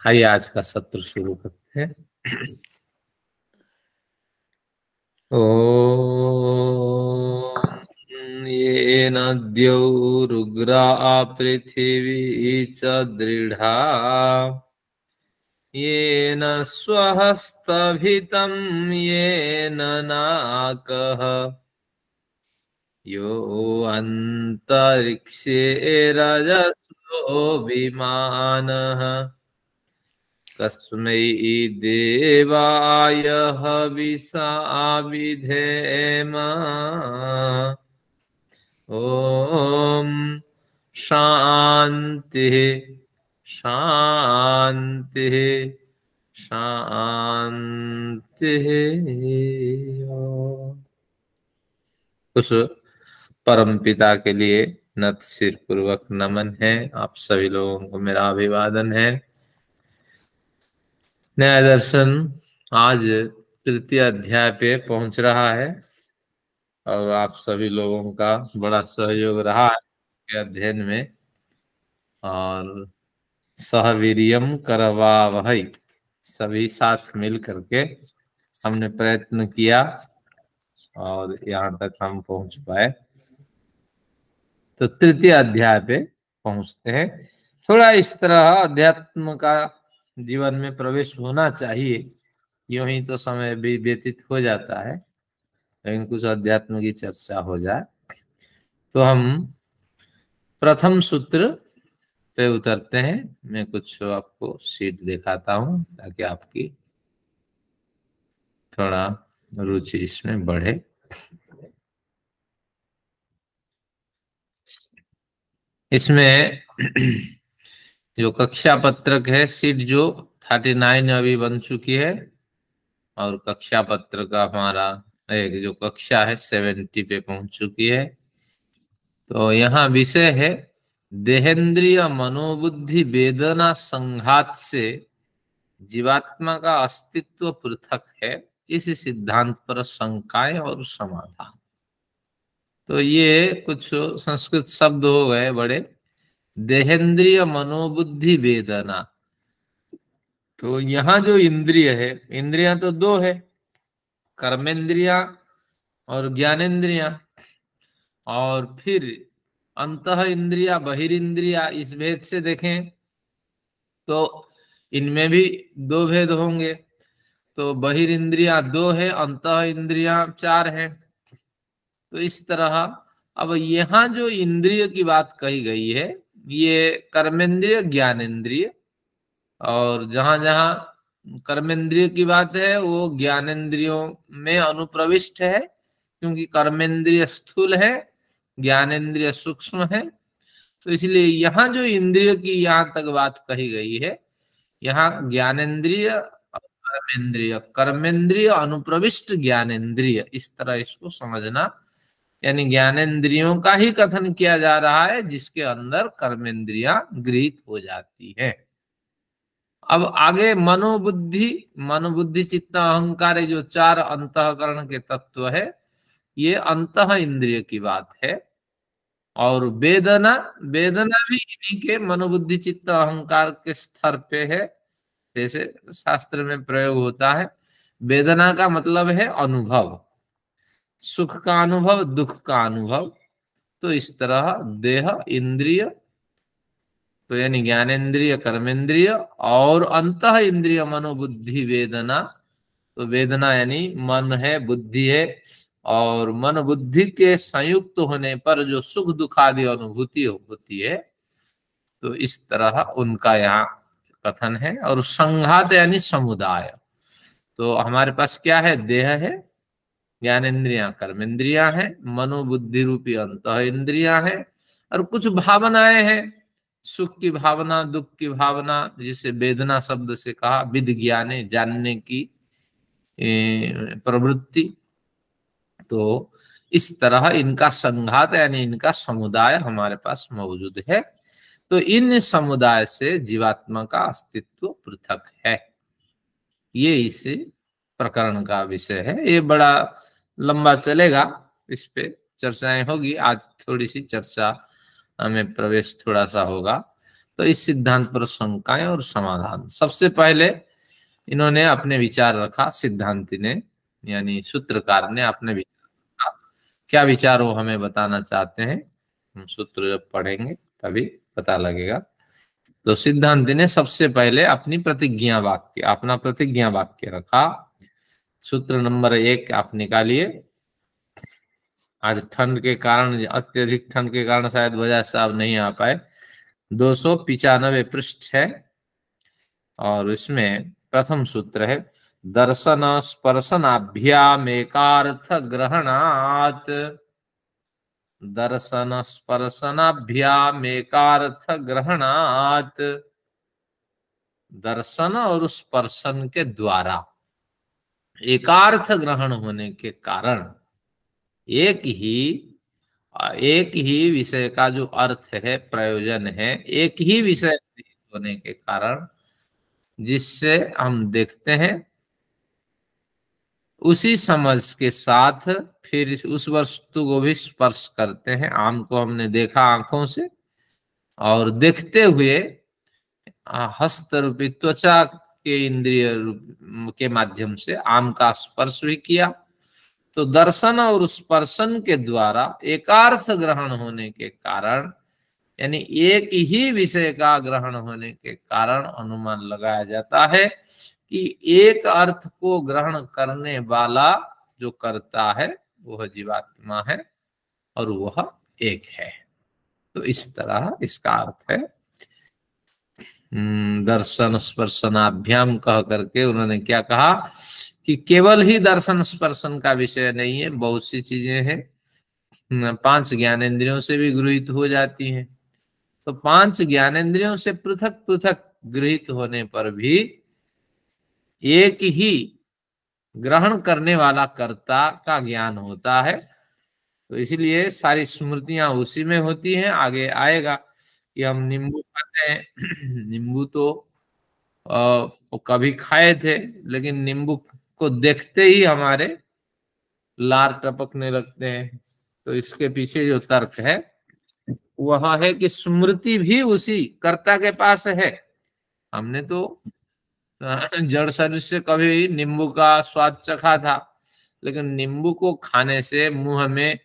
आइए आज का सत्र शुरू करते हैं। ओम येन द्यौरुग्रा पृथिवी च दृढ़ा येन स्वहस्तभितं येन नाकः यो अन्तरिक्षे रजसो विमानः कस्मै देवाय हविषा विधेम। ओम शांति शांति शांति। उस परम पिता के लिए नत सिर पूर्वक नमन है। आप सभी लोगों को मेरा अभिवादन है। न्याय दर्शन आज तृतीय अध्याय पे पहुंच रहा है और आप सभी लोगों का बड़ा सहयोग रहा है के अध्ययन में। और सहवीर्यम करवावहै, सभी साथ मिल करके हमने प्रयत्न किया और यहाँ तक हम पहुंच पाए। तो तृतीय अध्याय पे पहुंचते हैं। थोड़ा इस तरह अध्यात्म का जीवन में प्रवेश होना चाहिए, यूं ही तो समय भी व्यतीत हो जाता है, लेकिन कुछ अध्यात्म की चर्चा हो जाए। तो हम प्रथम सूत्र पे उतरते हैं। मैं कुछ आपको शीट दिखाता हूं ताकि आपकी थोड़ा रुचि इसमें बढ़े। इसमें जो कक्षा पत्रक है, सीट जो 39 अभी बन चुकी है और कक्षा पत्र का हमारा एक जो कक्षा है 70 पे पहुंच चुकी है। तो यहाँ विषय है देहेंद्रिय मनोबुद्धि वेदना संघात से जीवात्मा का अस्तित्व पृथक है, इस सिद्धांत पर शंकाएं और समाधान। तो ये कुछ संस्कृत शब्द हो गए बड़े। देहेंद्रिय मनोबुद्धि वेदना, तो यहाँ जो इंद्रिय है, इंद्रियां तो दो है, कर्मेंद्रिया और ज्ञानेन्द्रिया, और फिर अंतः इंद्रिया बहिरिंद्रिया। इस भेद से देखें तो इनमें भी दो भेद होंगे। तो बहिरिंद्रिया दो है, अंतः इंद्रिया 4 है। तो इस तरह अब यहाँ जो इंद्रिय की बात कही गई है, ये कर्मेंद्रिय ज्ञानेन्द्रिय, और जहां जहां कर्मेंद्रिय की बात है वो ज्ञानेन्द्रियों में अनुप्रविष्ट है, क्योंकि कर्मेंद्रिय स्थूल है, ज्ञानेन्द्रिय सूक्ष्म है। तो इसलिए यहाँ जो इंद्रिय की यहाँ तक बात कही गई है, यहाँ ज्ञानेन्द्रिय और कर्मेंद्रिय, कर्मेंद्रिय अनुप्रविष्ट ज्ञानेन्द्रिय, इस तरह इसको समझना। यानी ज्ञानेन्द्रियों का ही कथन किया जा रहा है जिसके अंदर कर्मेंद्रियां गृहीत हो जाती है। अब आगे मनोबुद्धि, मनोबुद्धि चित्त अहंकार, जो 4 अंतःकरण के तत्व है, ये अंतः इंद्रिय की बात है। और वेदना, वेदना भी इन्हीं के मनोबुद्धि चित्त अहंकार के स्तर पे है, जैसे शास्त्र में प्रयोग होता है। वेदना का मतलब है अनुभव, सुख का अनुभव, दुख का अनुभव। तो इस तरह देह, इंद्रिय, तो यानी ज्ञानेन्द्रिय, कर्मेंद्रिय और अंतः इंद्रिय मनोबुद्धि वेदना। तो वेदना यानी मन है, बुद्धि है, और मन बुद्धि के संयुक्त होने पर जो सुख दुख आदि अनुभूति होती है, तो इस तरह उनका यहाँ कथन है। और संघात यानी समुदाय। तो हमारे पास क्या है? देह है, ज्ञानेन्द्रियां कर्मेंद्रियां हैं, मनोबुद्धि रूपी अंतः इंद्रियां हैं, और कुछ भावनाएं हैं, सुख की भावना, दुख की भावना, जिसे वेदना शब्द से कहा, विद ज्ञाने, जानने की प्रवृत्ति। तो इस तरह इनका संघात यानी इनका समुदाय हमारे पास मौजूद है। तो इन समुदाय से जीवात्मा का अस्तित्व पृथक है, ये इस प्रकरण का विषय है। ये बड़ा लंबा चलेगा, इस पे चर्चाएं होगी। आज थोड़ी सी चर्चा में प्रवेश थोड़ा सा होगा। तो इस सिद्धांत पर शंकाएं और समाधान। सबसे पहले इन्होंने अपने विचार रखा, सिद्धांति ने यानी सूत्रकार ने अपने विचार रखा। क्या विचार वो हमें बताना चाहते हैं, हम सूत्र जब पढ़ेंगे तभी पता लगेगा। तो सिद्धांति ने सबसे पहले अपनी प्रतिज्ञा वाक्य, अपना प्रतिज्ञा वाक्य रखा। सूत्र नंबर 1 आप निकालिए। आज ठंड के कारण, अत्यधिक ठंड के कारण शायद बजाज साहब नहीं आ पाए। 295 पृष्ठ है और इसमें प्रथम सूत्र है, दर्शन स्पर्शनाभ्याम एकार्थ ग्रहणात्। दर्शन स्पर्शनाभ्याम एकार्थ ग्रहणात्। दर्शन और स्पर्शन के द्वारा एकार्थ ग्रहण होने के कारण एक ही विषय का जो अर्थ है, प्रयोजन है, एक ही विषय होने के कारण जिससे हम देखते हैं उसी समझ के साथ फिर उस वस्तु को भी स्पर्श करते हैं। आम को हमने देखा आंखों से और देखते हुए हस्त रूपी त्वचा के इंद्रिय के माध्यम से आम का स्पर्श भी किया। तो दर्शन और स्पर्शन के द्वारा एकार्थ ग्रहण होने के कारण यानी एक ही विषय का ग्रहण होने के कारण अनुमान लगाया जाता है कि एक अर्थ को ग्रहण करने वाला जो करता है वह जीवात्मा है और वह एक है। तो इस तरह इसका अर्थ है। दर्शन स्पर्शनाभ्याम कह करके उन्होंने क्या कहा कि केवल ही दर्शन स्पर्शन का विषय नहीं है, बहुत सी चीजें हैं। 5 ज्ञानेंद्रियों से भी गृहीत हो जाती हैं। तो 5 ज्ञानेंद्रियों से पृथक पृथक गृहीत होने पर भी एक ही ग्रहण करने वाला कर्ता का ज्ञान होता है। तो इसलिए सारी स्मृतियां उसी में होती हैं। आगे आएगा कि हम नींबू खाते हैं। नींबू तो वो कभी खाए थे, लेकिन नींबू को देखते ही हमारे लार टपकने लगते हैं। तो इसके पीछे जो तर्क है वह है कि स्मृति भी उसी कर्ता के पास है। हमने तो जड़ शरीर से कभी नींबू का स्वाद चखा था, लेकिन नींबू को खाने से मुंह में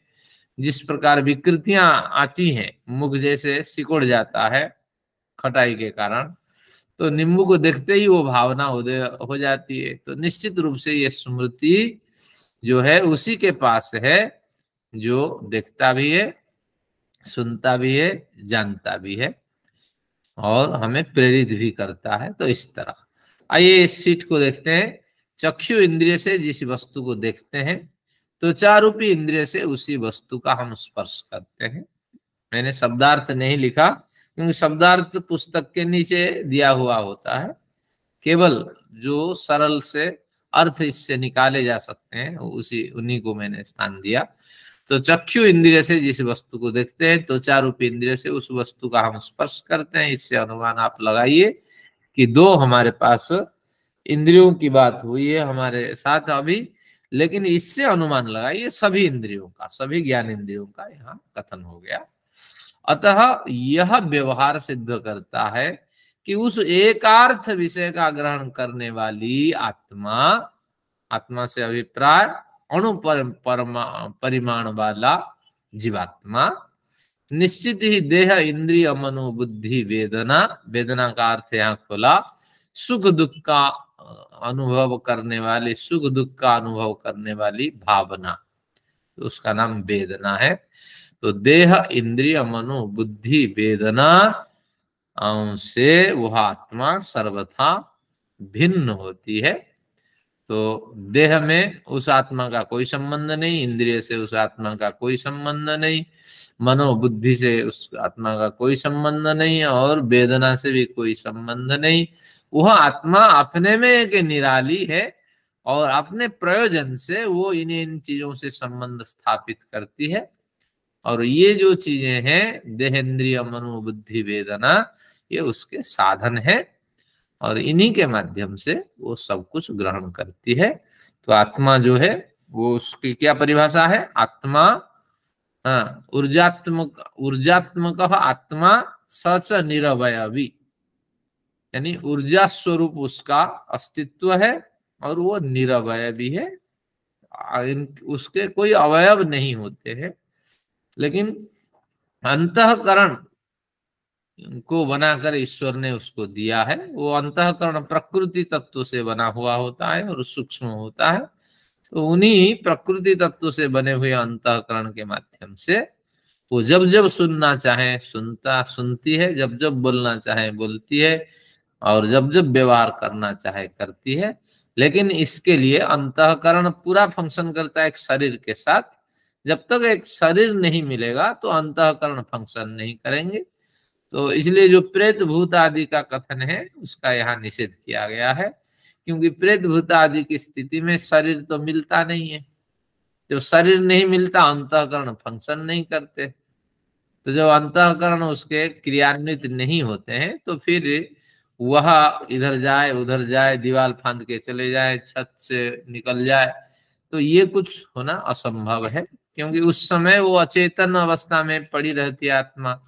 जिस प्रकार विकृतियां आती हैं, मुख जैसे सिकुड़ जाता है खटाई के कारण, तो नींबू को देखते ही वो भावना उदय हो जाती है। तो निश्चित रूप से ये स्मृति जो है उसी के पास है जो देखता भी है, सुनता भी है, जानता भी है और हमें प्रेरित भी करता है। तो इस तरह आइए इस सीट को देखते हैं। चक्षु इंद्रिय से जिस वस्तु को देखते हैं, त्वचा रूपी इंद्रिय से उसी वस्तु का हम स्पर्श करते हैं। मैंने शब्दार्थ नहीं लिखा क्योंकि शब्दार्थ पुस्तक के नीचे दिया हुआ होता है। केवल जो सरल से अर्थ इससे निकाले जा सकते हैं उन्हीं को मैंने स्थान दिया। तो चक्षु इंद्रिय से जिस वस्तु को देखते हैं, त्वचा रूपी इंद्रिय से उस वस्तु का हम स्पर्श करते हैं। इससे अनुमान आप लगाइए कि 2 हमारे पास इंद्रियों की बात हुई है हमारे साथ अभी, लेकिन इससे अनुमान लगाइए सभी इंद्रियों का, सभी ज्ञान इंद्रियों का यहाँ कथन हो गया। अतः यह व्यवहार सिद्ध करता है कि उस एकार्थ विषय का ग्रहण करने वाली आत्मा, आत्मा से अभिप्राय अणु परिमाण वाला जीवात्मा, निश्चित ही देह इंद्रिय मनो बुद्धि वेदना, वेदना का अर्थ यहाँ खोला सुख दुख का अनुभव करने वाली, सुख दुख का अनुभव करने वाली भावना, तो उसका नाम वेदना है। तो देह इंद्रिय मनो बुद्धि वेदना से वह आत्मा सर्वथा भिन्न होती है। तो देह में उस आत्मा का कोई संबंध नहीं, इंद्रिय से उस आत्मा का कोई संबंध नहीं, मनोबुद्धि से उस आत्मा का कोई संबंध नहीं और वेदना से भी कोई संबंध नहीं। वह आत्मा अपने में एक निराली है और अपने प्रयोजन से वो इन चीजों से संबंध स्थापित करती है। और ये जो चीजें हैं देहेंद्रिय मनोबुद्धि वेदना, ये उसके साधन है और इन्हीं के माध्यम से वो सब कुछ ग्रहण करती है। तो आत्मा जो है वो उसकी क्या परिभाषा है? आत्मा हाँ, ऊर्जात्मक ऊर्जात्मक आत्मा सच निरवयवी, यानी ऊर्जा स्वरूप उसका अस्तित्व है और वो निरवयवी है, उसके कोई अवयव नहीं होते हैं। लेकिन अंतःकरण को बनाकर ईश्वर ने उसको दिया है। वो अंतःकरण प्रकृति तत्व से बना हुआ होता है और सूक्ष्म होता है। तो उन्हीं प्रकृति तत्व से बने हुए अंतःकरण के माध्यम से वो जब जब सुनना चाहे सुनती है, जब जब बोलना चाहे बोलती है, और जब जब व्यवहार करना चाहे करती है। लेकिन इसके लिए अंतःकरण पूरा फंक्शन करता है एक शरीर के साथ। जब तक एक शरीर नहीं मिलेगा तो अंतःकरण फंक्शन नहीं करेंगे। तो इसलिए जो प्रेत भूत आदि का कथन है उसका यहाँ निषेध किया गया है, क्योंकि प्रेत भूत आदि की स्थिति में शरीर तो मिलता नहीं है। जब शरीर नहीं मिलता अंतःकरण फंक्शन नहीं करते। तो जब अंतःकरण उसके क्रियान्वित नहीं होते हैं तो फिर वह इधर जाए उधर जाए, दीवार फांद के चले जाए, छत से निकल जाए, तो ये कुछ होना असंभव है, क्योंकि उस समय वो अचेतन अवस्था में पड़ी रहती है आत्मा,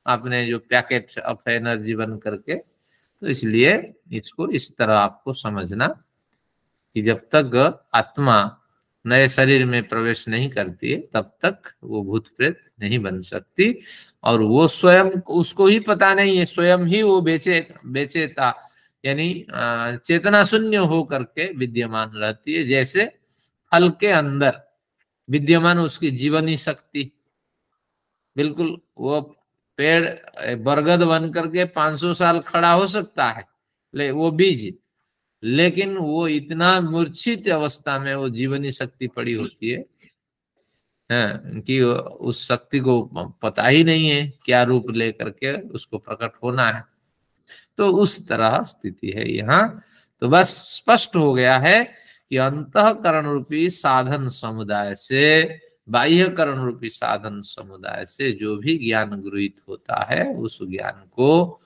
आपने जो पैकेट ऑफ एनर्जी बन करके। तो इसलिए इसको इस तरह आपको समझना कि जब तक आत्मा नए शरीर में प्रवेश नहीं करती है तब तक वो भूत प्रेत नहीं बन सकती। और वो स्वयं, उसको ही पता नहीं है, स्वयं ही वो बेचेता यानी चेतना शून्य हो करके विद्यमान रहती है। जैसे फल के अंदर विद्यमान उसकी जीवनी शक्ति, बिल्कुल वो पेड़ बरगद बन करके 500 साल खड़ा हो सकता है, वो बीज, लेकिन वो इतना मूर्छित अवस्था में वो जीवनी शक्ति पड़ी होती है कि उस शक्ति को पता ही नहीं है क्या रूप लेकर के उसको प्रकट होना है। तो उस तरह स्थिति है यहाँ। तो बस स्पष्ट हो गया है कि अंतःकरण रूपी साधन समुदाय से, बाह्यकरण रूपी साधन समुदाय से जो भी ज्ञान गृहीत होता है उस ज्ञान को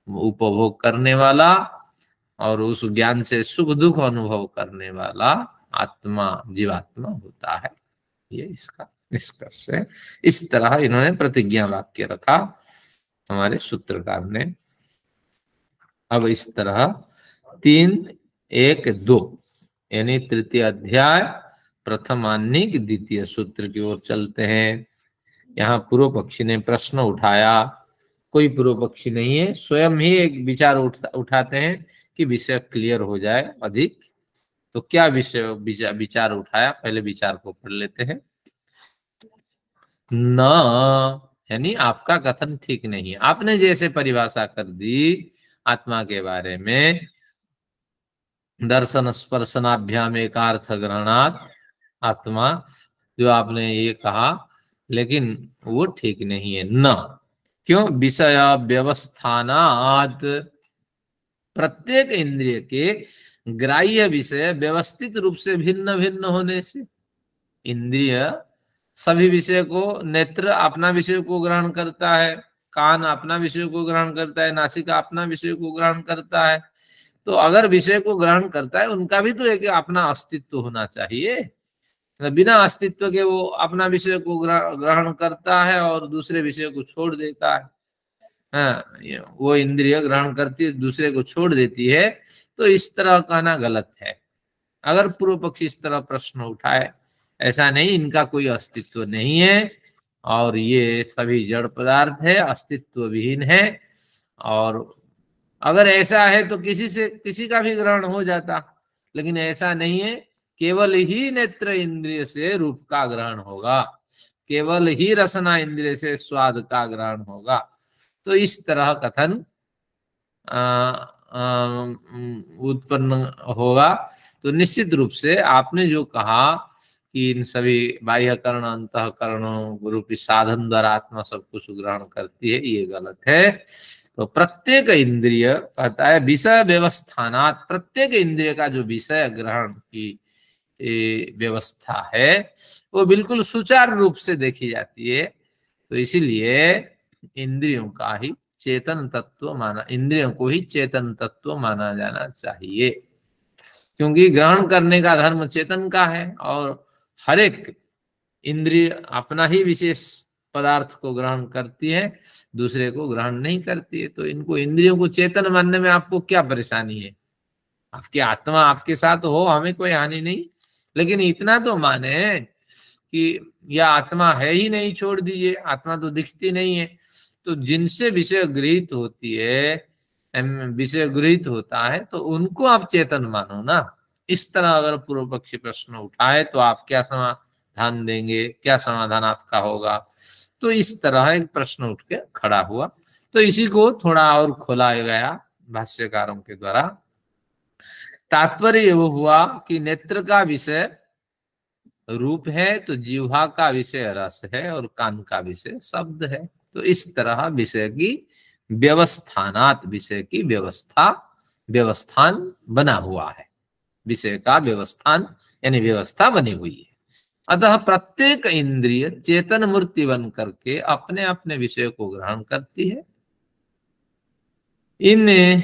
उपभोग करने वाला और उस ज्ञान से सुख दुख अनुभव करने वाला आत्मा जीवात्मा होता है। ये इसका निष्कर्ष है। इस तरह इन्होंने प्रतिज्ञा वाक्य रखा हमारे सूत्रकार ने। अब इस तरह 3.1.2 यानी तृतीय अध्याय प्रथम आह्निक द्वितीय सूत्र की ओर चलते हैं। यहाँ पूर्व पक्षी ने प्रश्न उठाया, कोई पूर्व पक्षी नहीं है, स्वयं ही एक विचार उठाते हैं कि विषय क्लियर हो जाए अधिक। तो क्या विचार उठाया, पहले विचार को पढ़ लेते हैं। न यानी आपका कथन ठीक नहीं है। आपने जैसे परिभाषा कर दी आत्मा के बारे में, दर्शन स्पर्शनाभ्याम एकार्थ ग्रहणात् आत्मा, जो आपने ये कहा, लेकिन वो ठीक नहीं है। न क्यों? विषय व्यवस्थानात्, प्रत्येक इंद्रिय के ग्राह्य विषय व्यवस्थित रूप से भिन्न भिन्न होने से। इंद्रिय सभी विषय को, नेत्र अपना विषय को ग्रहण करता है, कान अपना विषय को ग्रहण करता है, नासिका अपना विषय को ग्रहण करता है। तो अगर विषय को ग्रहण करता है उनका भी तो एक अपना अस्तित्व होना चाहिए। बिना अस्तित्व के वो अपना विषय को ग्रहण करता है और दूसरे विषय को छोड़ देता है। वो इंद्रिय ग्रहण करती है, दूसरे को छोड़ देती है। तो इस तरह कहना गलत है। अगर पूर्व पक्षी इस तरह प्रश्न उठाए, ऐसा नहीं, इनका कोई अस्तित्व नहीं है और ये सभी जड़ पदार्थ है, अस्तित्व विहीन है, और अगर ऐसा है तो किसी का भी ग्रहण हो जाता, लेकिन ऐसा नहीं है। केवल ही नेत्र इंद्रिय से रूप का ग्रहण होगा, केवल ही रसना इंद्रिय से स्वाद का ग्रहण होगा। तो इस तरह कथन उत्पन्न होगा। तो निश्चित रूप से आपने जो कहा कि इन सभी बाह्यकरण अंतःकरणों रूपी साधन द्वारा आत्मा सब कुछ ग्रहण करती है, ये गलत है। तो प्रत्येक इंद्रिय कहता है विषय व्यवस्थानात्, प्रत्येक इंद्रिय का जो विषय ग्रहण की व्यवस्था है वो बिल्कुल सुचारू रूप से देखी जाती है। तो इसीलिए इंद्रियों का ही चेतन तत्व माना, इंद्रियों को ही चेतन तत्व माना जाना चाहिए, क्योंकि ग्रहण करने का धर्म चेतन का है और हर एक इंद्रिय अपना ही विशेष पदार्थ को ग्रहण करती है, दूसरे को ग्रहण नहीं करती है। तो इनको इंद्रियों को चेतन मानने में आपको क्या परेशानी है? आपकी आत्मा आपके साथ हो, हमें कोई हानि नहीं, लेकिन इतना तो माने कि यह आत्मा है ही नहीं, छोड़ दीजिए, आत्मा तो दिखती नहीं है। तो जिनसे विषय गृहित होती है, विषय गृहित होता है, तो उनको आप चेतन मानो ना। इस तरह अगर पूर्व पक्षी प्रश्न उठाए तो आप क्या समाधान देंगे, क्या समाधान आपका होगा? तो इस तरह एक प्रश्न उठ के खड़ा हुआ। तो इसी को थोड़ा और खोला गया भाष्यकारों के द्वारा। तात्पर्य वो हुआ कि नेत्र का विषय रूप है, तो जीवा का विषय रस है, और कान का विषय शब्द है। तो इस तरह विषय की व्यवस्थानात, विषय की व्यवस्था, व्यवस्थान बना हुआ है, विषय का व्यवस्थान यानी व्यवस्था बनी हुई है। अतः प्रत्येक इंद्रिय चेतन मूर्ति बन करके अपने अपने विषय को ग्रहण करती है। इन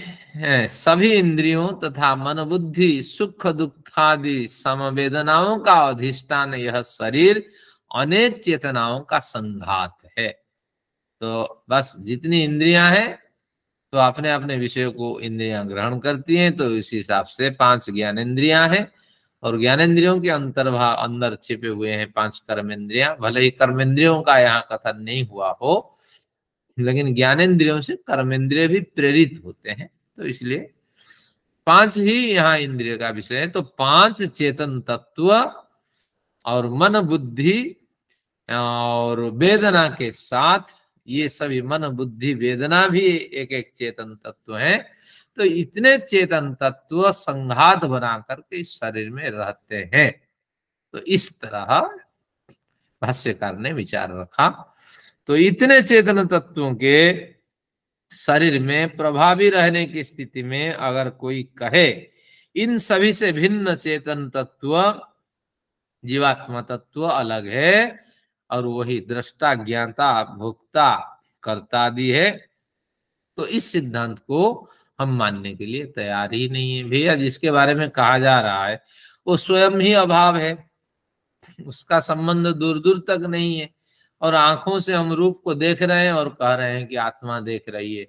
सभी इंद्रियों तथा मन बुद्धि सुख दुखादि समवेदनाओं का अधिष्ठान यह शरीर अनेक चेतनाओं का संघात है। तो बस जितनी इंद्रियां हैं तो अपने अपने विषय को इंद्रियां ग्रहण करती हैं। तो इस हिसाब से 5 ज्ञानेंद्रियां हैं, और ज्ञानेंद्रियों के अंदर छिपे हुए हैं 5 कर्मेंद्रियां। भले ही कर्मेंद्रियों का यहाँ कथन नहीं हुआ हो, लेकिन ज्ञानेंद्रियों से कर्मेंद्रिय भी प्रेरित होते हैं। तो इसलिए 5 ही यहाँ इंद्रिय का विषय है। तो 5 चेतन तत्व और मन बुद्धि और वेदना के साथ, ये सभी मन बुद्धि वेदना भी एक एक चेतन तत्व हैं। तो इतने चेतन तत्व संघात बना करके इस शरीर में रहते हैं। तो इस तरह भाष्यकार ने विचार रखा। तो इतने चेतन तत्वों के शरीर में प्रभावी रहने की स्थिति में अगर कोई कहे इन सभी से भिन्न चेतन तत्व जीवात्मा तत्व अलग है, और वही दृष्टा ज्ञाता भोक्ता कर्ता आदि है, तो इस सिद्धांत को हम मानने के लिए तैयार ही नहीं है। भैया जिसके बारे में कहा जा रहा है वो स्वयं ही अभाव है, उसका संबंध दूर दूर तक नहीं है, और आंखों से हम रूप को देख रहे हैं और कह रहे हैं कि आत्मा देख रही है।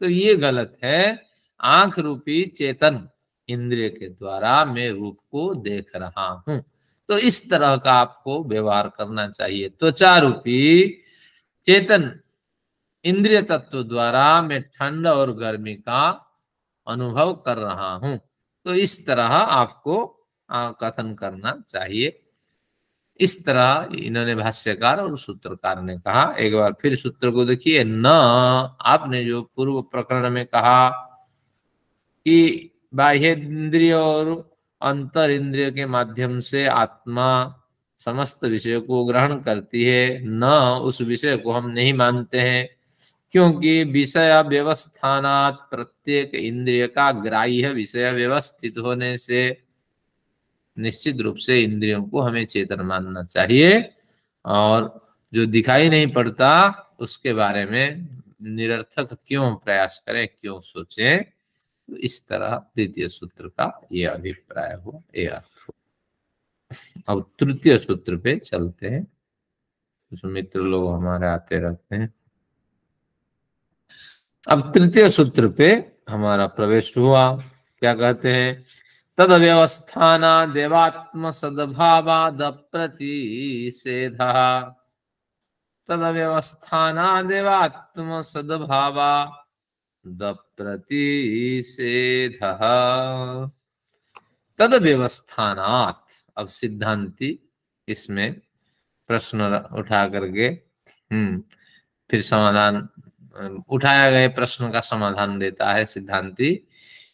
तो ये गलत है। आंख रूपी चेतन इंद्रिय के द्वारा मैं रूप को देख रहा हूं। तो इस तरह का आपको व्यवहार करना चाहिए। त्वचा रूपी चेतन इंद्रिय तत्व द्वारा मैं ठंड और गर्मी का अनुभव कर रहा हूं। तो इस तरह आपको कथन करना चाहिए। इस तरह इन्होंने भाष्यकार और सूत्रकार ने कहा। एक बार फिर सूत्र को देखिए। न, आपने जो पूर्व प्रकरण में कहा कि बाह्य इंद्रिय और अंतर इंद्रिय के माध्यम से आत्मा समस्त विषय को ग्रहण करती है, न उस विषय को हम नहीं मानते हैं, क्योंकि विषय व्यवस्थानात प्रत्येक इंद्रिय का ग्राह्य विषय व्यवस्थित होने से निश्चित रूप से इंद्रियों को हमें चेतन मानना चाहिए, और जो दिखाई नहीं पड़ता उसके बारे में निरर्थक क्यों प्रयास करें, क्यों सोचें। तो इस तरह द्वितीय सूत्र का ये अभिप्राय हुआ, ये अर्थ हुआ। अब तृतीय सूत्र पे चलते हैं। कुछ मित्र लोग हमारे आते रहते हैं। अब तृतीय सूत्र पे हमारा प्रवेश हुआ। क्या कहते हैं? तद व्यवस्थाना देवात्म सद्भावाद प्रतिषेध। तद व्यवस्थाना देवात्म सद्भावाद प्रतिषेध। तद व्यवस्थानात, अब सिद्धांति इसमें प्रश्न उठा करके फिर समाधान, उठाया गए प्रश्न का समाधान देता है सिद्धांति।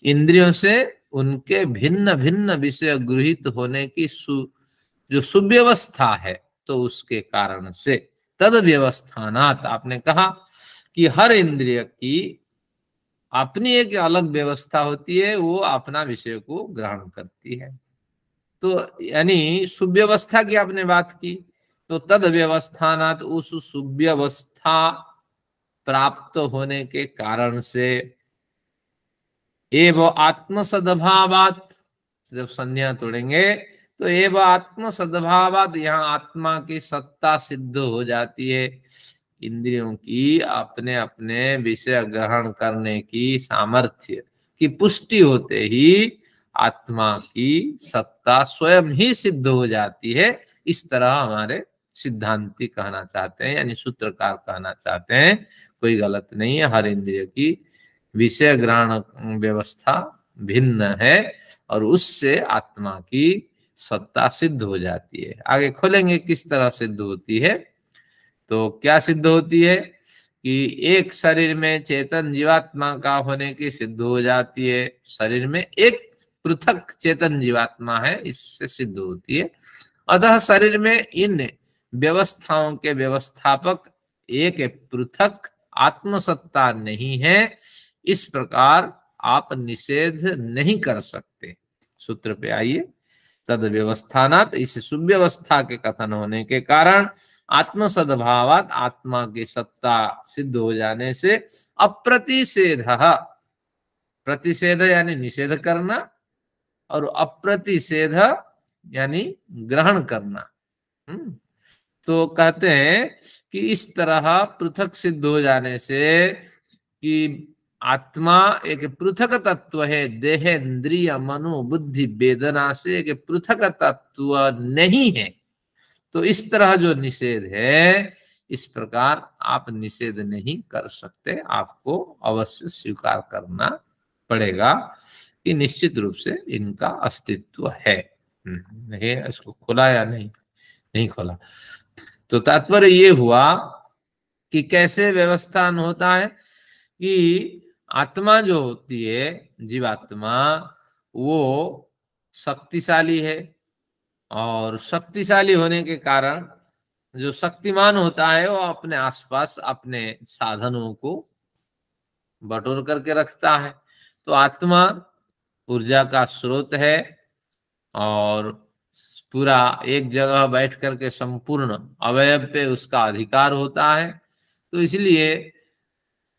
इंद्रियों से उनके भिन्न भिन्न विषय गृहीत होने की जो सुव्यवस्था है, तो उसके कारण से तद व्यवस्थानात, आपने कहा कि हर इंद्रिय की अपनी एक अलग व्यवस्था होती है, वो अपना विषय को ग्रहण करती है। तो यानी सुव्यवस्था की आपने बात की, तो तद व्यवस्थानात, उस सुव्यवस्था प्राप्त होने के कारण से, एवं आत्मसद्भावात, जब संज्ञा तोड़ेंगे तो एवं आत्म सद्भावाद, यहाँ आत्मा की सत्ता सिद्ध हो जाती है। इंद्रियों की अपने अपने विषय ग्रहण करने की सामर्थ्य की पुष्टि होते ही आत्मा की सत्ता स्वयं ही सिद्ध हो जाती है। इस तरह हमारे सिद्धांती कहना चाहते हैं, यानी सूत्रकार कहना चाहते हैं। कोई गलत नहीं है, हर इंद्रिय की विषय ग्रहण व्यवस्था भिन्न है और उससे आत्मा की सत्ता सिद्ध हो जाती है। आगे खोलेंगे किस तरह सिद्ध होती है। तो क्या सिद्ध होती है कि एक शरीर में चेतन जीवात्मा का होने की सिद्ध हो जाती है। शरीर में एक पृथक चेतन जीवात्मा है, इससे सिद्ध होती है। अतः शरीर में इन व्यवस्थाओं के व्यवस्थापक एक पृथक आत्मसत्ता नहीं है, इस प्रकार आप निषेध नहीं कर सकते। सूत्र पे आइए। तद व्यवस्थानात, इस सुव्यवस्था के कथन होने के कारण आत्मसद्भावात, आत्मा की सत्ता सिद्ध हो जाने से अप्रतिषेध, प्रतिषेध यानी निषेध करना और अप्रतिषेध यानी ग्रहण करना। तो कहते हैं कि इस तरह पृथक सिद्ध हो जाने से कि आत्मा एक पृथक तत्व है, देह इंद्रिय मनो बुद्धि वेदना से एक पृथक तत्व नहीं है। तो इस तरह जो निषेध है, इस प्रकार आप निषेध नहीं कर सकते। आपको अवश्य स्वीकार करना पड़ेगा कि निश्चित रूप से इनका अस्तित्व है। नहीं, इसको खोला या नहीं, नहीं खोला। तो तात्पर्य ये हुआ कि कैसे व्यवस्थान होता है कि आत्मा जो होती है, जीवात्मा, वो शक्तिशाली है और शक्तिशाली होने के कारण जो शक्तिमान होता है वो अपने आसपास अपने साधनों को बटोर करके रखता है। तो आत्मा ऊर्जा का स्रोत है और पूरा एक जगह बैठ करके संपूर्ण अवयव पे उसका अधिकार होता है। तो इसलिए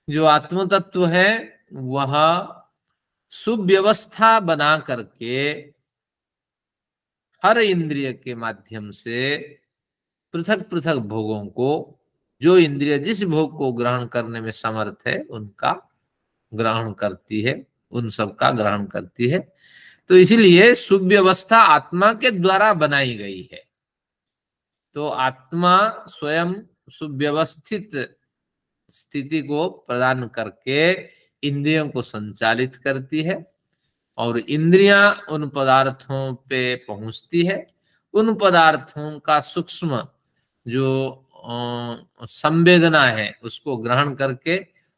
जो आत्म तत्व है वह सुव्यवस्था बना करके हर इंद्रिय के माध्यम से पृथक पृथक भोगों को, जो इंद्रिय जिस भोग को ग्रहण करने में समर्थ है उनका ग्रहण करती है, उन सब का ग्रहण करती है। तो इसलिए सुव्यवस्था आत्मा के द्वारा बनाई गई है। तो आत्मा स्वयं सुव्यवस्थित स्थिति को प्रदान करके इंद्रियों को संचालित करती है और इंद्रियां उन पदार्थों पे पहुंचती है। उन पदार्थों का सूक्ष्म जो संवेदना है उसको ग्रहण करके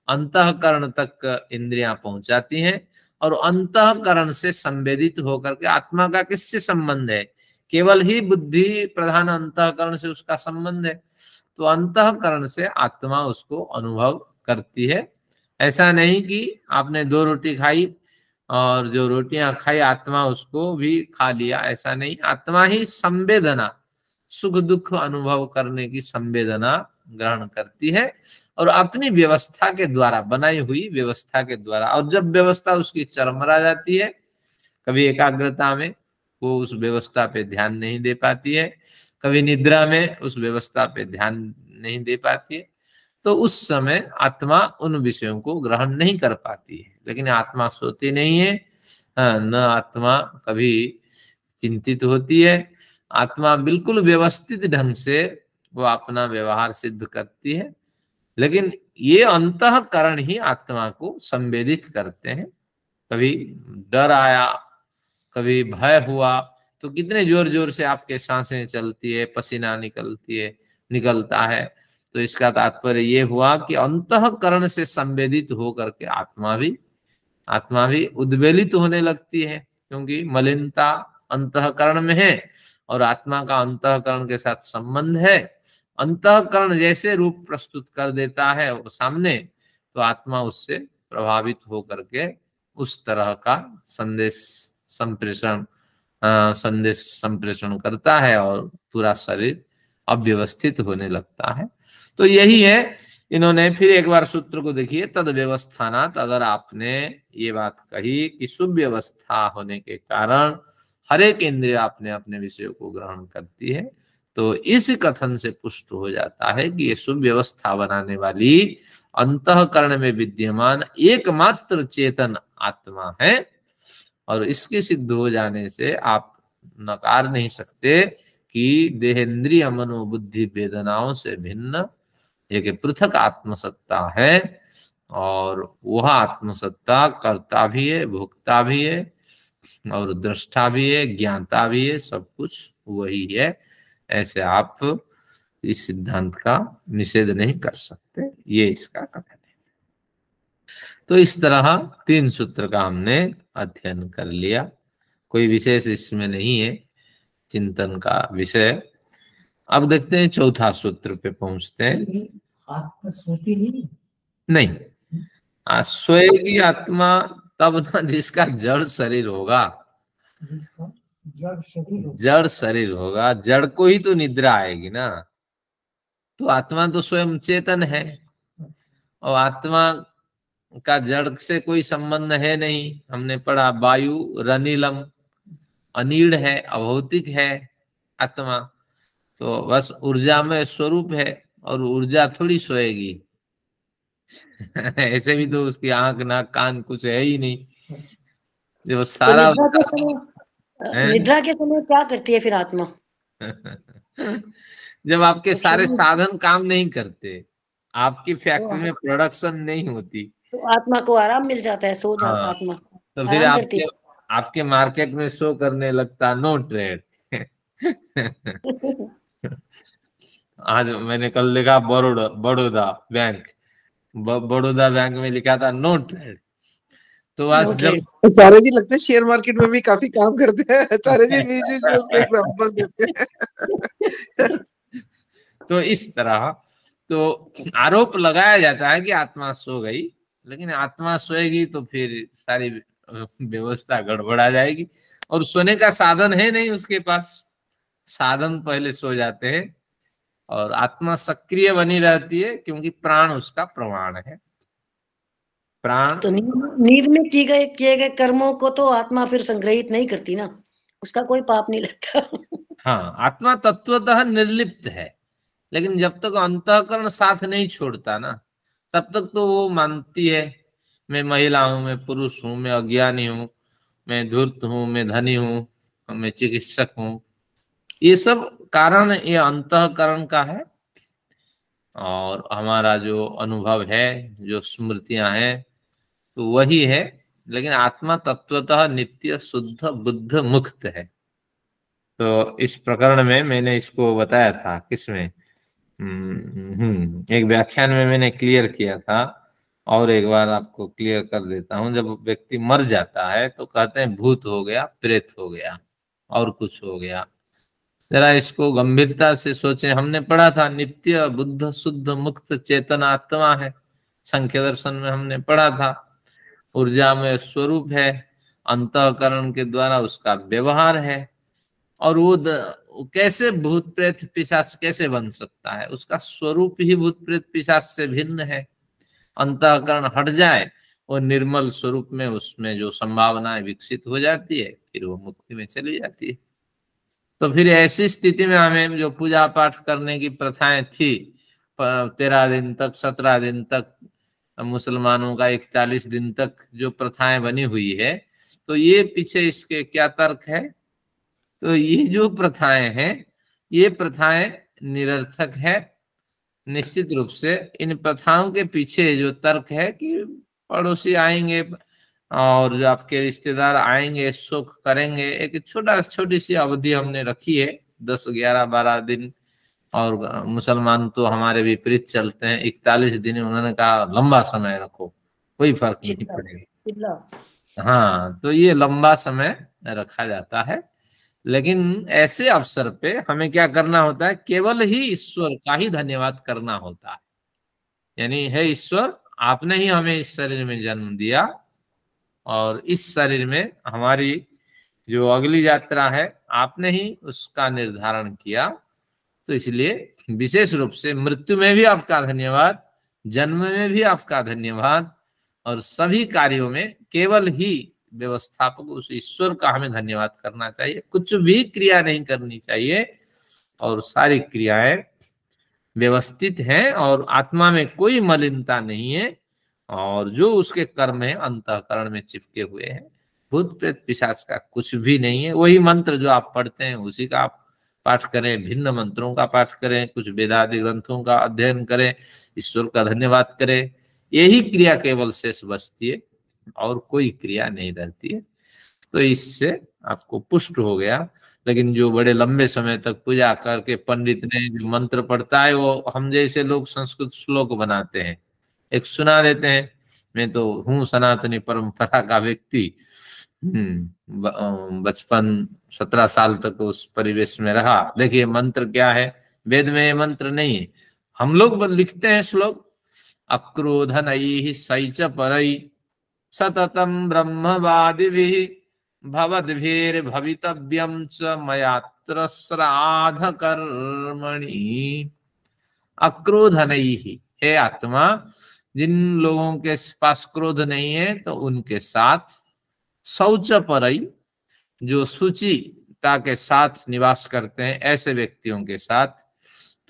अंतःकरण तक इंद्रियां पहुंचाती हैं और अंतःकरण से संवेदित होकर के आत्मा का किससे संबंध है? केवल ही बुद्धि प्रधान अंतःकरण से उसका संबंध है। तो अंतःकरण से आत्मा उसको अनुभव करती है। ऐसा नहीं कि आपने 2 रोटी खाई और जो रोटियां खाई आत्मा उसको भी खा लिया, ऐसा नहीं। आत्मा ही संवेदना, सुख दुख अनुभव करने की संवेदना ग्रहण करती है और अपनी व्यवस्था के द्वारा, बनाई हुई व्यवस्था के द्वारा। और जब व्यवस्था उसकी चरमरा जाती है, कभी एकाग्रता में वो उस व्यवस्था पे ध्यान नहीं दे पाती है, कभी निद्रा में उस व्यवस्था पे ध्यान नहीं दे पाती है, तो उस समय आत्मा उन विषयों को ग्रहण नहीं कर पाती है। लेकिन आत्मा सोती नहीं है, न आत्मा कभी चिंतित होती है। आत्मा बिल्कुल व्यवस्थित ढंग से वो अपना व्यवहार सिद्ध करती है। लेकिन ये अंतःकरण ही आत्मा को संवेदित करते हैं। कभी डर आया, कभी भय हुआ, तो कितने जोर जोर से आपके सांसें चलती है, पसीना निकलता है। तो इसका तात्पर्य ये हुआ कि अंतःकरण से संवेदित होकर के आत्मा भी उद्वेलित होने लगती है, क्योंकि मलिनता अंतःकरण में है और आत्मा का अंतःकरण के साथ संबंध है। अंतःकरण जैसे रूप प्रस्तुत कर देता है वो सामने, तो आत्मा उससे प्रभावित होकर के उस तरह का संदेश संप्रेषण करता है और पूरा शरीर अव्यवस्थित होने लगता है। तो यही है, इन्होंने फिर एक बार सूत्र को देखिए। तद व्यवस्थानात, अगर आपने ये बात कही कि सुव्यवस्था होने के कारण हर एक इंद्रिय अपने अपने विषयों को ग्रहण करती है। तो इस कथन से पुष्ट हो जाता है कि ये सुव्यवस्था बनाने वाली अंतःकरण में विद्यमान एकमात्र चेतन आत्मा है। और इसके सिद्ध हो जाने से आप नकार नहीं सकते कि देहेंद्रिय मनोबुद्धि वेदनाओं से भिन्न एक पृथक आत्मसत्ता है, और वह आत्मसत्ता कर्ता भी है, भोक्ता भी है, और दृष्टा भी है, ज्ञाता भी है, सब कुछ वही है। ऐसे आप इस सिद्धांत का निषेध नहीं कर सकते, ये इसका कथन है। तो इस तरह 3 सूत्र का हमने अध्ययन कर लिया, कोई विशेष इसमें नहीं है चिंतन का विषय। अब देखते हैं चौथा सूत्र पे पहुंचते हैं। आत्मा सोती नहीं, सोएगी आत्मा तब ना जिसका जड़ शरीर होगा। जड़ शरीर होगा, जड़ को ही तो निद्रा आएगी ना। तो आत्मा तो स्वयं चेतन है, और आत्मा का जड़ से कोई संबंध है नहीं। हमने पढ़ा वायु रनीलम, अनीड़ है, अभौतिक है आत्मा, तो बस ऊर्जा में स्वरूप है, और ऊर्जा थोड़ी सोएगी। ऐसे भी तो उसकी आंख नाक कान कुछ है ही नहीं, जो सारा निद्रा के समय क्या करती है फिर आत्मा? जब आपके सारे साधन काम नहीं करते, आपकी फैक्ट्री में प्रोडक्शन नहीं होती, तो आत्मा को आराम मिल जाता है, सो जाता आत्मा, तो फिर आपके मार्केट में शो करने लगता नो ट्रेड। आज मैंने कल लिखा बड़ौदा बैंक, बड़ौदा बैंक में लिखा था नो ट्रेड। तो आज जब आचार्य जी लगता है शेयर मार्केट में भी काफी काम करते हैं, आचार्य जी बीच में उसके एग्जांपल देते हैं। तो इस तरह तो आरोप लगाया जाता है कि आत्मा सो गई, लेकिन आत्मा सोएगी तो फिर सारी व्यवस्था गड़बड़ा जाएगी, और सोने का साधन है नहीं उसके पास, साधन पहले सो जाते हैं, और आत्मा सक्रिय बनी रहती है क्योंकि प्राण उसका प्रमाण है। प्राण तो नींद में किए गए कर्मों को तो आत्मा फिर संग्रहित नहीं करती ना, उसका कोई पाप नहीं लगता। हाँ, आत्मा तत्वतः निर्लिप्त है, लेकिन जब तक अंतःकरण साथ नहीं छोड़ता ना, तब तक तो वो मानती है मैं महिला हूं, मैं पुरुष हूं, मैं अज्ञानी हूं, मैं धूर्त हूं, मैं धनी हूं, मैं चिकित्सक हूं। ये सब कारण ये अंतःकरण का है, और हमारा जो अनुभव है, जो स्मृतियां हैं, तो वही है। लेकिन आत्मा तत्वतः नित्य शुद्ध बुद्ध मुक्त है। तो इस प्रकरण में मैंने इसको बताया था, किसमें एक व्याख्यान में मैंने क्लियर किया था, और एक बार आपको क्लियर कर देता हूं। जब व्यक्ति मर जाता है तो कहते हैं भूत हो गया, प्रेत हो गया, और कुछ हो गया। जरा इसको गंभीरता से सोचें। हमने पढ़ा था नित्य बुद्ध शुद्ध मुक्त चेतन आत्मा है, संख्य दर्शन में हमने पढ़ा था। ऊर्जा में स्वरूप है, अंतःकरण के द्वारा उसका व्यवहार है, और वो कैसे भूत प्रेत पिशाच कैसे बन सकता है? उसका स्वरूप ही भूत प्रेत पिशाच से भिन्न है। अंतःकरण हट जाए और निर्मल स्वरूप में उसमें जो संभावनाएं विकसित हो जाती है, फिर वो मुक्ति में चली जाती है। तो फिर ऐसी स्थिति में हमें जो पूजा पाठ करने की प्रथाएं थी, 13 दिन तक, 17 दिन तक, मुसलमानों का 41 दिन तक जो प्रथाएं बनी हुई है, तो ये पीछे इसके क्या तर्क है? तो ये जो प्रथाएं हैं, ये प्रथाएं निरर्थक है निश्चित रूप से। इन प्रथाओं के पीछे जो तर्क है कि पड़ोसी आएंगे और जो आपके रिश्तेदार आएंगे, सुख करेंगे, एक छोटी सी अवधि हमने रखी है 10, 11, 12 दिन, और मुसलमान तो हमारे विपरीत चलते हैं, 41 दिन उन्होंने कहा लंबा समय रखो, कोई फर्क नहीं पड़ेगा। हाँ, तो ये लंबा समय रखा जाता है, लेकिन ऐसे अवसर पे हमें क्या करना होता है? केवल ही ईश्वर का ही धन्यवाद करना होता है। यानी हे ईश्वर, आपने ही हमें इस शरीर में जन्म दिया, और इस शरीर में हमारी जो अगली यात्रा है आपने ही उसका निर्धारण किया। तो इसलिए विशेष रूप से मृत्यु में भी आपका धन्यवाद, जन्म में भी आपका धन्यवाद, और सभी कार्यों में केवल ही व्यवस्थापक उस ईश्वर का हमें धन्यवाद करना चाहिए। कुछ भी क्रिया नहीं करनी चाहिए और सारी क्रियाएं व्यवस्थित हैं और आत्मा में कोई मलिनता नहीं है और जो उसके कर्म है अंतःकरण में चिपके हुए हैं। भूत प्रेत पिशाच का कुछ भी नहीं है। वही मंत्र जो आप पढ़ते हैं उसी का आप पाठ करें, भिन्न मंत्रों का पाठ करें, कुछ वेदादि ग्रंथों का अध्ययन करें, ईश्वर का धन्यवाद करें, यही क्रिया केवल शेष बचती है और कोई क्रिया नहीं रहती है। तो इससे आपको पुष्ट हो गया। लेकिन जो बड़े लंबे समय तक पूजा करके पंडित ने जो मंत्र पढ़ता है वो हम जैसे लोग संस्कृत श्लोक बनाते हैं, एक सुना देते हैं। मैं तो हूँ सनातनी परंपरा का व्यक्ति, बचपन 17 साल तक उस परिवेश में रहा। देखिए मंत्र क्या है, वेद में ये मंत्र नहीं है। हम लोग लिखते हैं श्लोक, अक्रोधनैः सैच परैः सततं ब्रह्मवादिभिः भवद्भिर्भवितव्यं च मयात्र श्राद्ध कर्मणि। अक्रोधनैः, हे आत्मा, जिन लोगों के पास क्रोध नहीं है तो उनके साथ, शौच परई, जो शुचिता के साथ निवास करते हैं ऐसे व्यक्तियों के साथ,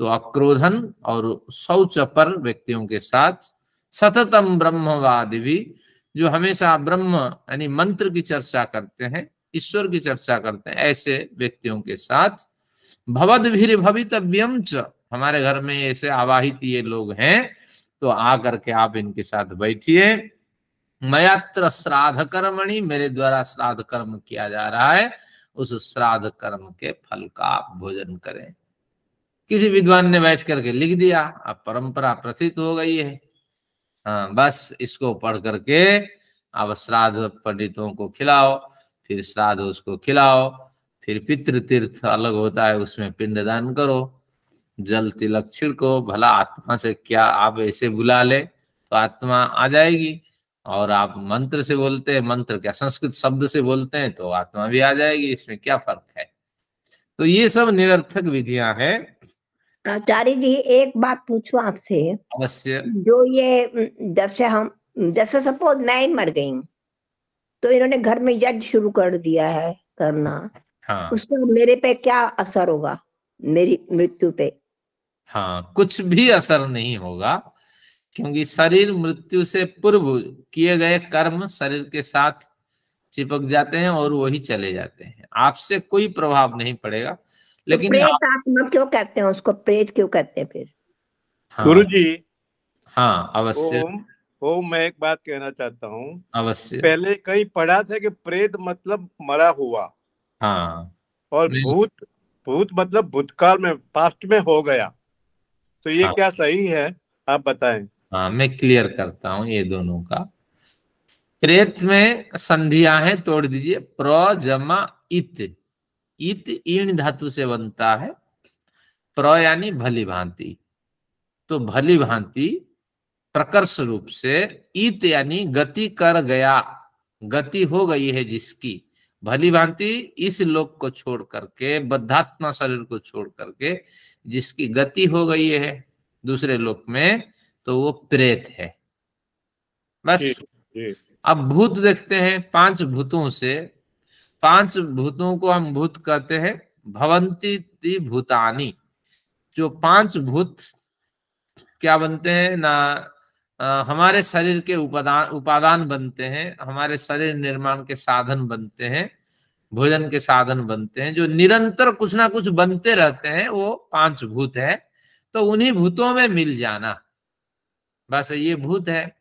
तो अक्रोधन और शौच पर व्यक्तियों के साथ, सततम ब्रह्मवादी भी, जो हमेशा ब्रह्म यानी मंत्र की चर्चा करते हैं, ईश्वर की चर्चा करते हैं, ऐसे व्यक्तियों के साथ, भवद्भिर भवितव्यम च, हमारे घर में ऐसे आवाहित ये लोग हैं तो आकर के आप इनके साथ बैठिए। मयात्र श्राद्ध कर्मणि, मेरे द्वारा श्राद्ध कर्म किया जा रहा है, उस श्राद्ध कर्म के फल का आप भोजन करें। किसी विद्वान ने बैठ करके लिख दिया, अब परंपरा प्रथित हो गई है। हाँ, बस इसको पढ़ करके अब श्राद्ध पंडितों को खिलाओ, फिर श्राद्ध उसको खिलाओ, फिर पितृ तीर्थ अलग होता है उसमें पिंडदान करो, जल तिलक छिड़को। भला आत्मा से क्या आप ऐसे बुला ले तो आत्मा आ जाएगी, और आप मंत्र से बोलते हैं, मंत्र क्या संस्कृत शब्द से बोलते हैं तो आत्मा भी आ जाएगी, इसमें क्या फर्क है। तो ये सब निरर्थक विधियां हैं। आचार्य जी एक बात पूछूं आपसे, अवश्य। जो ये जैसे सपोज मैं मर गई तो इन्होंने घर में यज्ञ शुरू कर दिया है करना, हाँ, उसका मेरे पे क्या असर होगा, मेरी मृत्यु पे? हाँ, कुछ भी असर नहीं होगा, क्योंकि शरीर मृत्यु से पूर्व किए गए कर्म शरीर के साथ चिपक जाते हैं और वही चले जाते हैं, आपसे कोई प्रभाव नहीं पड़ेगा। लेकिन तो प्रेत आत्मा क्यों कहते हैं उसको, प्रेत क्यों कहते हैं फिर? हाँ, गुरु जी, हाँ, अवश्य। ओम, मैं एक बात कहना चाहता हूँ। अवश्य। पहले कहीं पढ़ा था कि प्रेत मतलब मरा हुआ, हाँ, और भूत मतलब भूतकाल में, पास्ट में हो गया। तो ये हाँ, क्या सही है, आप बताएं। हाँ, मैं क्लियर करता हूँ ये दोनों का। प्रेत में संधियां हैं, तोड़ दीजिए। प्र जमा इत, इत ईण धातु से बनता है। प्र यानी भली भांति, तो भली भांति प्रकर्ष रूप से, इत यानी गति कर गया, गति हो गई है जिसकी, भली भांति इस लोक को छोड़ करके, बद्धात्मा शरीर को छोड़ करके जिसकी गति हो गई है दूसरे लोक में, तो वो प्रेत है। बस। जी। अब भूत देखते हैं, 5 भूतों से, 5 भूतों को हम भूत कहते हैं। भवंती भूतानी, जो 5 भूत क्या बनते हैं ना, हमारे शरीर के उपादान बनते हैं, हमारे शरीर निर्माण के साधन बनते हैं, भोजन के साधन बनते हैं, जो निरंतर कुछ ना कुछ बनते रहते हैं, वो 5 भूत है। तो उन्हीं भूतों में मिल जाना, बस ये भूत है।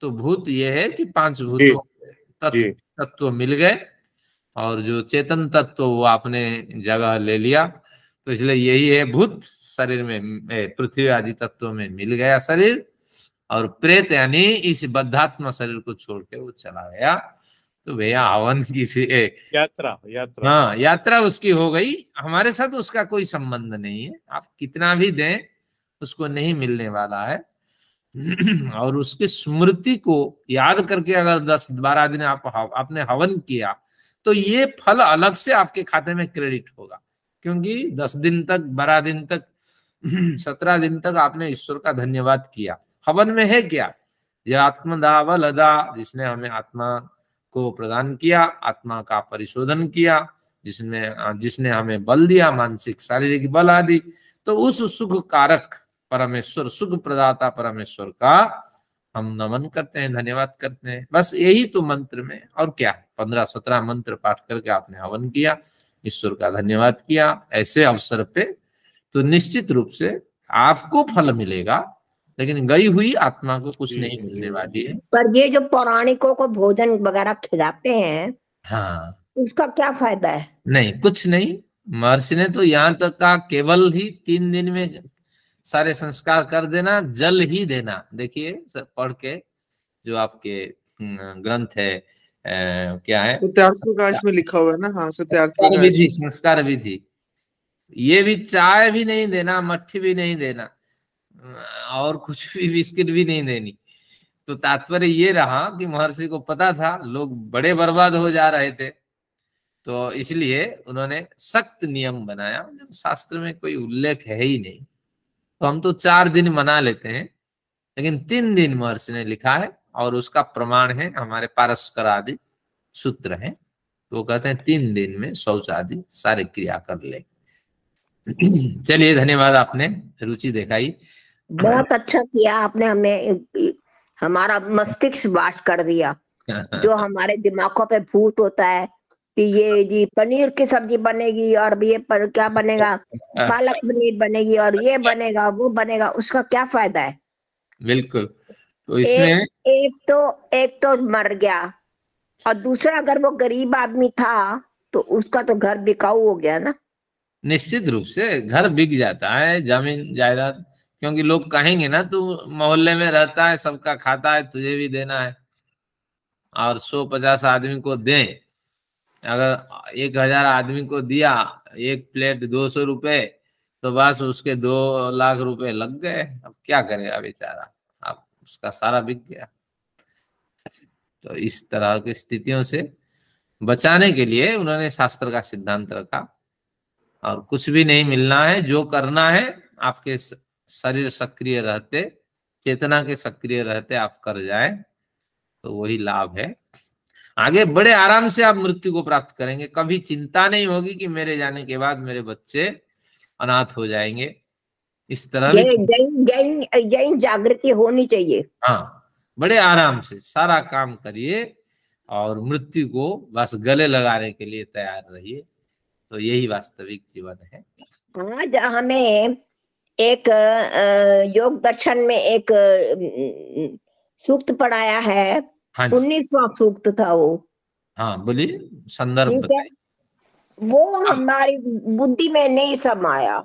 तो भूत ये है कि 5 भूतों तत्व मिल गए, और जो चेतन तत्व वो आपने जगह ले लिया, तो इसलिए यही है भूत। शरीर में पृथ्वी आदि तत्वों में मिल गया शरीर, और प्रेत यानी इस बद्धात्मा शरीर को छोड़ के वो चला गया। तो भैया हवन की यात्रा हाँ, यात्रा उसकी हो गई, हमारे साथ उसका कोई संबंध नहीं है। आप कितना भी दें उसको नहीं मिलने वाला है। और उसकी स्मृति को याद करके अगर 10-12 दिन आपने हवन किया तो ये फल अलग से आपके खाते में क्रेडिट होगा, क्योंकि 10 दिन तक, 12 दिन तक, 17 दिन तक आपने ईश्वर का धन्यवाद किया। हवन में है क्या? यह आत्मदा वलदा, जिसने हमें आत्मा को प्रदान किया, आत्मा का परिशोधन किया, जिसने हमें बल दिया, मानसिक शारीरिक बल आदि। तो उस सुख कारक परमेश्वर, सुख प्रदाता परमेश्वर का हम नमन करते हैं, धन्यवाद करते हैं। बस यही तो मंत्र में, और क्या, 15-17 मंत्र पाठ करके आपने हवन किया, ईश्वर का धन्यवाद किया। ऐसे अवसर पे तो निश्चित रूप से आपको फल मिलेगा, लेकिन गई हुई आत्मा को कुछ नहीं मिलने वाली है। पर ये जो पौराणिकों को भोजन वगैरह खिलाते हैं, हाँ, उसका क्या फायदा है? नहीं, कुछ नहीं। महर्षि ने तो यहाँ तक कहा केवल ही 3 दिन में सारे संस्कार कर देना, जल ही देना। देखिए पढ़ के जो आपके ग्रंथ है, क्या है, सत्यार्थ प्रकाश में लिखा हुआ है ना। हाँ, सत्यार्थ संस्कार प्रकाश। विधि, संस्कार विधि। ये भी चाय भी नहीं देना, मट्ठी भी नहीं देना, और कुछ भी, बिस्किट भी नहीं देनी। तो तात्पर्य ये रहा कि महर्षि को पता था लोग बड़े बर्बाद हो जा रहे थे, तो इसलिए उन्होंने सख्त नियम बनाया। जब शास्त्र में कोई उल्लेख है ही नहीं, तो हम तो 4 दिन मना लेते हैं, लेकिन 3 दिन महर्षि ने लिखा है, और उसका प्रमाण है हमारे पारस्कर आदि सूत्र हैं। तो वो कहते हैं 3 दिन में शौच आदि सारे क्रिया कर ले। चलिए, धन्यवाद, आपने रुचि दिखाई। बहुत अच्छा किया आपने, हमें हमारा मस्तिष्क वाश कर दिया। जो हमारे दिमागों पे भूत होता है कि ये जी पनीर की सब्जी बनेगी, और ये पर क्या बनेगा, पालक पनीर बनेगी, और ये बनेगा वो बनेगा, उसका क्या फायदा है? बिल्कुल। तो इसमें एक तो मर गया, और दूसरा अगर वो गरीब आदमी था तो उसका तो घर बिकाऊ हो गया ना। निश्चित रूप से घर बिक जाता है, जमीन जायदाद, क्योंकि लोग कहेंगे ना, तू मोहल्ले में रहता है, सबका खाता है, तुझे भी देना है। और 150 आदमी को दें, अगर 1000 आदमी को दिया, एक प्लेट 200 रुपए, तो बस उसके 2 लाख रुपए लग गए। अब क्या करेगा बेचारा, अब उसका सारा बिक गया। तो इस तरह की स्थितियों से बचाने के लिए उन्होंने शास्त्र का सिद्धांत रखा, और कुछ भी नहीं मिलना है, जो करना है आपके शरीर सक्रिय रहते, चेतना के सक्रिय रहते आप कर जाए, तो वही लाभ है। आगे बड़े आराम से आप मृत्यु को प्राप्त करेंगे, कभी चिंता नहीं होगी कि मेरे जाने के बाद मेरे बच्चे अनाथ हो जाएंगे। इस तरह यही जागृति होनी चाहिए। हाँ, बड़े आराम से सारा काम करिए, और मृत्यु को बस गले लगाने के लिए तैयार रहिए। तो यही वास्तविक जीवन है। आज हमें एक योग दर्शन में एक सूक्त पढ़ाया है। हाँ, 19वां सूक्त था वो। हाँ, बोलिए, संदर्भ बताइए। वो हमारी बुद्धि में नहीं समाया।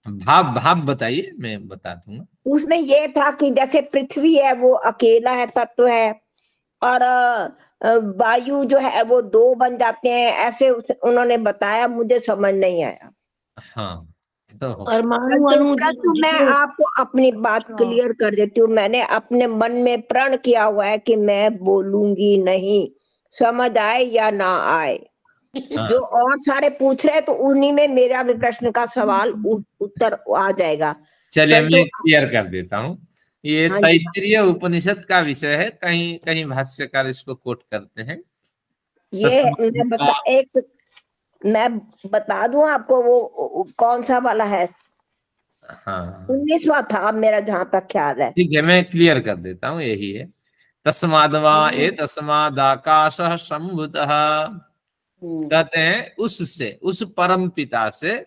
भाव बताइए, मैं बता दूंगा। उसमें ये था कि जैसे पृथ्वी है वो अकेला है, तत्व है, और वायु जो है वो 2 बन जाते हैं, ऐसे उन्होंने बताया, मुझे समझ नहीं आया। हाँ, तो परंतु मैं आपको अपनी बात क्लियर कर देती हूँ। मैंने अपने मन में प्रण किया हुआ है कि मैं बोलूंगी नहीं, समझ आए या ना आए। जो और सारे पूछ रहे हैं, तो उन्हीं में मेरा भी प्रश्न का सवाल उत्तर आ जाएगा। चलिए, मैं क्लियर कर देता हूँ। ये हाँ, तैत्तिरीय उपनिषद का विषय है, कहीं कहीं भाष्यकार इसको कोट करते हैं। ये मैं बता दूं आपको वो कौन सा वाला है। हाँ, 19वां था मेरा, जहां तक ख्याल है। ठीक है, मैं क्लियर कर देता हूँ, यही है। तस्माद्वा ए तस्मादाकाशः संभूतः। कहते हैं उससे, उस परम पिता से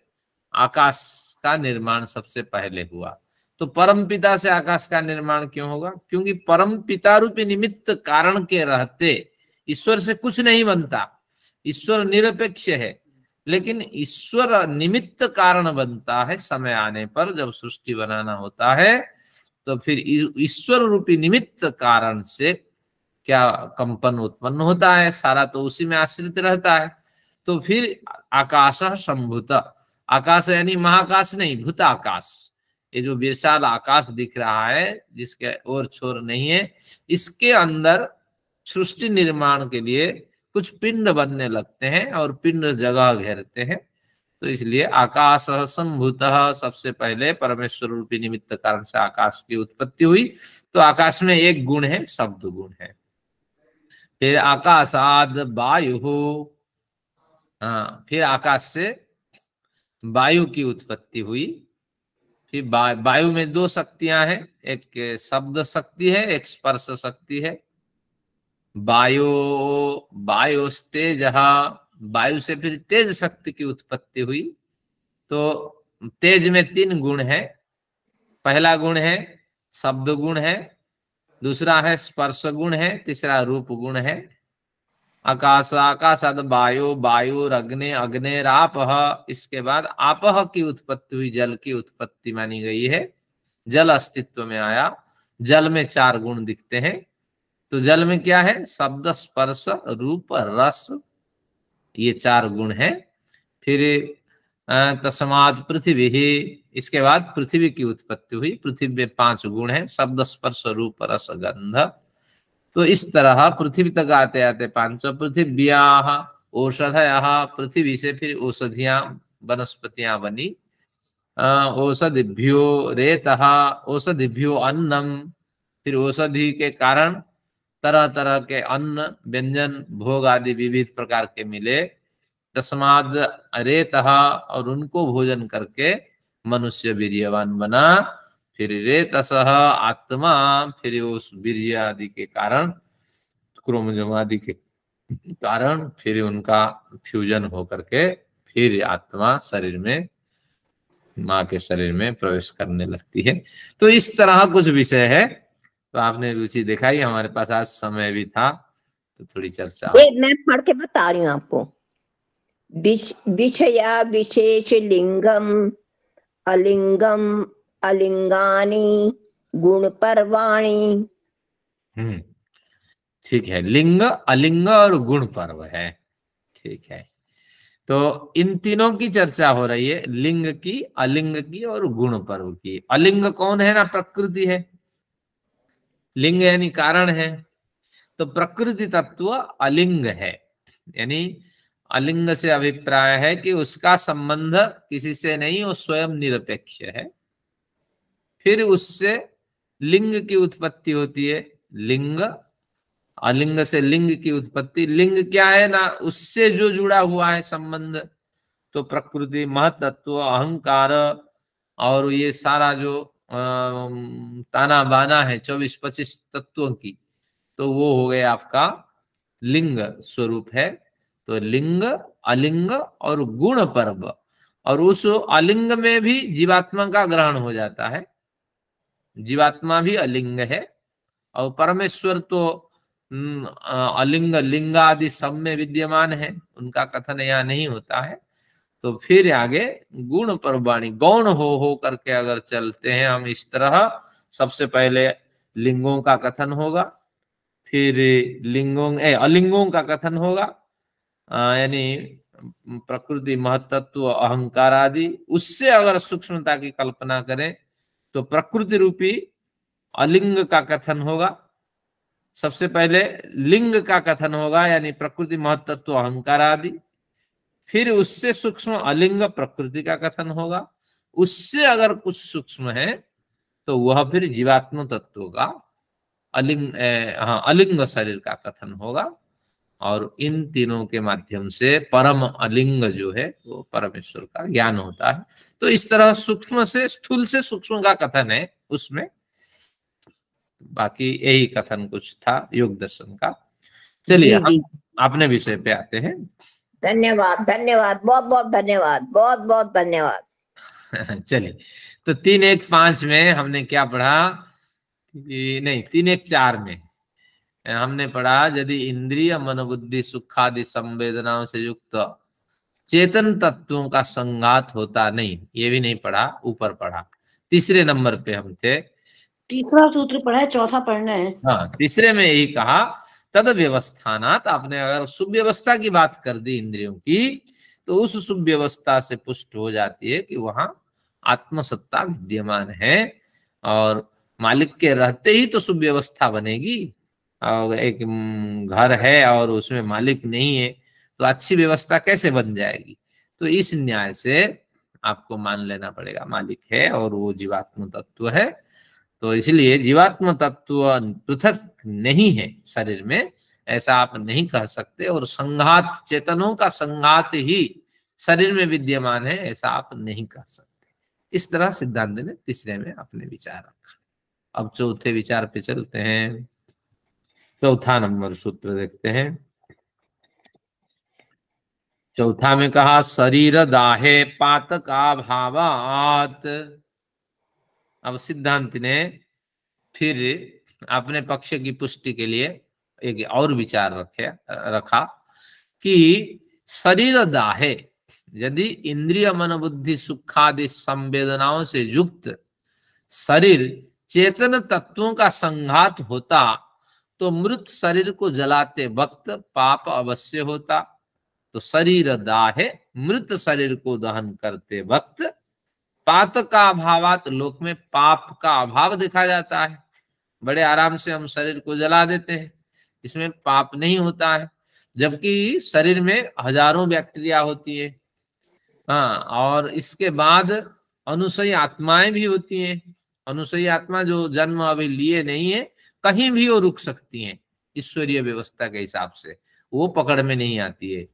आकाश का निर्माण सबसे पहले हुआ। तो परम पिता से आकाश का निर्माण क्यों होगा? क्योंकि परम पिता रूपी निमित्त कारण के रहते ईश्वर से कुछ नहीं बनता। ईश्वर निरपेक्ष है, लेकिन ईश्वर निमित्त कारण बनता है। समय आने पर जब सृष्टि बनाना होता है, तो फिर ईश्वर रूपी निमित्त कारण से क्या कंपन उत्पन्न होता है, सारा तो उसी में आश्रित रहता है। तो फिर आकाश संभूत, आकाश यानी महाकाश नहीं, भूत आकाश, ये जो विशाल आकाश दिख रहा है जिसके ओर छोर नहीं है, इसके अंदर सृष्टि निर्माण के लिए कुछ पिंड बनने लगते हैं, और पिंड जगह घेरते हैं। तो इसलिए आकाश संभूत, सबसे पहले परमेश्वर रूपी निमित्त कारण से आकाश की उत्पत्ति हुई। तो आकाश में एक गुण है, शब्द गुण है। फिर आकाशाद वायु, हाँ, फिर आकाश से वायु की उत्पत्ति हुई। फिर वायु में दो शक्तियां हैं, एक शब्द शक्ति है, एक स्पर्श शक्ति है। वायु वायुस्तेज, वायु से फिर तेज शक्ति की उत्पत्ति हुई। तो तेज में 3 गुण है। पहला गुण है शब्द गुण है, दूसरा है स्पर्श गुण है, तीसरा रूप गुण है। आकाश, आकाशाद वायु, वायुरग्ने, अग्नेरापः। इसके बाद आपः की उत्पत्ति हुई, जल की उत्पत्ति मानी गई है। जल अस्तित्व में आया। जल में 4 गुण दिखते हैं। तो जल में क्या है? शब्द, स्पर्श, रूप, रस, ये 4 गुण है। फिर तस्मात् पृथ्वी ही, इसके बाद पृथ्वी की उत्पत्ति हुई। पृथ्वी में 5 गुण है, शब्द, स्पर्श, रूप, रस, गंध। तो इस तरह पृथ्वी तक आते आते 5 पृथिव्याः औषधयः, पृथ्वी से फिर औषधियां, वनस्पतियां बनी। औषधिभ्यो रेतः, औषधिभ्यो अन्नम, फिर औषधि के कारण तरह तरह के अन्न, व्यंजन, भोग आदि विविध प्रकार के मिले। तस्माद् रेतः, और उनको भोजन करके मनुष्य वीर्यवान बना। फिर रेतसः आत्मा, फिर उस वीर्य आदि के कारण, क्रोमोसोम आदि के कारण फिर उनका फ्यूजन हो करके फिर आत्मा शरीर में, माँ के शरीर में प्रवेश करने लगती है। तो इस तरह कुछ विषय है। तो आपने रुचि दिखाई, हमारे पास आज समय भी था तो थोड़ी चर्चा। मैं पढ़ के बता रही हूँ आपको। दिशया विशेष लिंगम अलिंगम अलिंगानी गुण पर्वाणी। ठीक है, लिंग, अलिंग और गुण पर्व है। ठीक है, तो इन तीनों की चर्चा हो रही है, लिंग की, अलिंग की और गुण पर्व की। अलिंग कौन है ना? प्रकृति है। लिंग यानी कारण है। तो प्रकृति तत्व अलिंग है, यानी अलिंग से अभिप्राय है कि उसका संबंध किसी से नहीं, वो स्वयं निरपेक्ष है। फिर उससे लिंग की उत्पत्ति होती है। लिंग, अलिंग से लिंग की उत्पत्ति। लिंग क्या है ना? उससे जो जुड़ा हुआ है संबंध। तो प्रकृति, महतत्व, अहंकार और ये सारा जो ताना बाना है 24-25 तत्वों की, तो वो हो गया आपका लिंग स्वरूप है। तो लिंग, अलिंग और गुण पर्व। और उस अलिंग में भी जीवात्मा का ग्रहण हो जाता है। जीवात्मा भी अलिंग है। और परमेश्वर तो अलिंग, लिंग आदि सब में विद्यमान है, उनका कथन यहाँ नहीं होता है। तो फिर आगे गुण पर्वाणी, गौण हो करके अगर चलते हैं हम इस तरह, सबसे पहले लिंगों का कथन होगा, फिर अलिंगों का कथन होगा, यानी प्रकृति, महतत्व, अहंकार आदि। उससे अगर सूक्ष्मता की कल्पना करें तो प्रकृति रूपी अलिंग का कथन होगा। सबसे पहले लिंग का कथन होगा, यानी प्रकृति, महतत्व, अहंकार आदि। फिर उससे सूक्ष्म अलिंग प्रकृति का कथन होगा। उससे अगर कुछ सूक्ष्म है तो वह फिर जीवात्म तत्व का अलिंग शरीर का कथन होगा। और इन तीनों के माध्यम से परम अलिंग जो है वो परमेश्वर का ज्ञान होता है। तो इस तरह सूक्ष्म से स्थूल से सूक्ष्म का कथन है उसमें। बाकी यही कथन कुछ था योग दर्शन का। चलिए हम अपने विषय पे आते हैं। धन्यवाद, धन्यवाद, बहुत बहुत धन्यवाद, बहुत बहुत धन्यवाद। चलिए, तो 3.1.5 में हमने क्या पढ़ा? नहीं, 3.1.4 में हमने पढ़ा, यदि इंद्रिय, मन, बुद्धि, सुखादि संवेदनाओं से युक्त चेतन तत्वों का संघात होता नहीं, ये भी नहीं पढ़ा, ऊपर पढ़ा। तीसरे नंबर पे हम थे। तीसरा सूत्र पढ़ा है, चौथा पढ़ना है। हाँ, तीसरे में यही कहा, तद व्यवस्थानात। आपने अगर सुव्यवस्था की बात कर दी इंद्रियों की, तो उस सुव्यवस्था से पुष्ट हो जाती है कि वहां आत्मसत्ता विद्यमान है। और मालिक के रहते ही तो सुव्यवस्था बनेगी। और एक घर है और उसमें मालिक नहीं है तो अच्छी व्यवस्था कैसे बन जाएगी? तो इस न्याय से आपको मान लेना पड़ेगा मालिक है और वो जीवात्म तत्व है। तो इसलिए जीवात्म तत्व पृथक नहीं है शरीर में, ऐसा आप नहीं कह सकते। और संघात, चेतनों का संघात ही शरीर में विद्यमान है, ऐसा आप नहीं कह सकते। इस तरह सिद्धांत ने तीसरे में अपने विचार रखा। अब चौथे विचार पे चलते हैं। चौथा नंबर सूत्र देखते हैं। चौथा में कहा शरीर दाहे पातका भावात। अब सिद्धांत ने फिर अपने पक्ष की पुष्टि के लिए एक और विचार रखा कि शरीर दाहे, यदि इंद्रिय मन बुद्धि सुखादि संवेदनाओं से युक्त शरीर चेतन तत्वों का संघात होता तो मृत शरीर को जलाते वक्त पाप अवश्य होता। तो शरीर दाहे, मृत शरीर को दहन करते वक्त पातक का अभावात, लोक में पाप का अभाव देखा जाता है। बड़े आराम से हम शरीर को जला देते हैं, इसमें पाप नहीं होता है, जबकि शरीर में हजारों बैक्टीरिया होती है। हाँ, और इसके बाद अनुसयी आत्माएं भी होती हैं। अनुसयी आत्मा जो जन्म अभी लिए नहीं है, कहीं भी वो रुक सकती हैं ईश्वरीय व्यवस्था के हिसाब से, वो पकड़ में नहीं आती है।